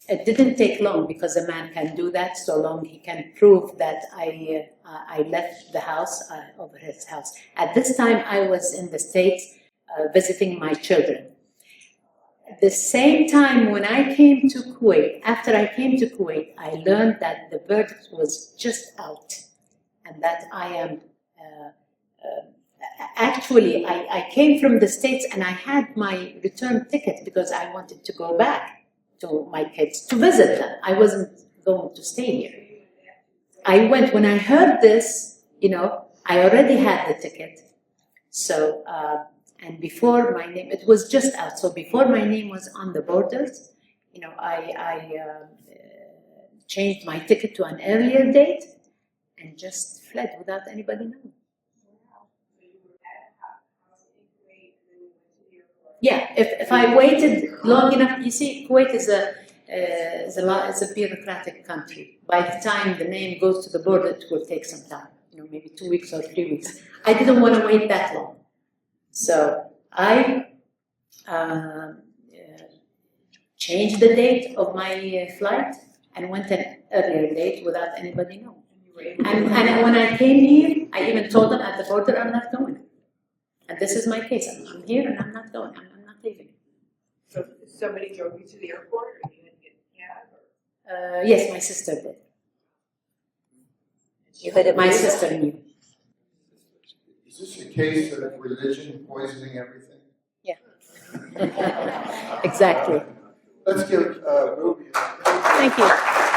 S3: it didn't take long because a man can do that so long he can prove that I left the house over his house. At this time, I was in the States visiting my children. At the same time, when I came to Kuwait, after I came to Kuwait, I learned that the verdict was just out, and that I am actually, I came from the States and I had my return ticket because I wanted to go back to my kids to visit them. I wasn't going to stay here. I went, when I heard this, I already had the ticket. So, and before my name, it was just out. So before my name was on the borders, I changed my ticket to an earlier date and just fled without anybody knowing. Yeah, if I waited long enough, you see, Kuwait is a bureaucratic country. By the time the name goes to the border, it will take some time, maybe 2 weeks or 3 weeks. I didn't want to wait that long. So I changed the date of my flight and went an earlier date without anybody knowing. And when I came here, I even told them at the border, I'm not going. And this is my case. I'm here and I'm not going. I'm not leaving.
S8: So somebody drove you to the airport, or you had to get a cab?
S3: Yes, my sister did.
S8: You had
S3: My sister knew.
S2: Is this a case of religion poisoning everything?
S3: Yeah. Exactly.
S2: Let's give Ruby a
S3: Thank you.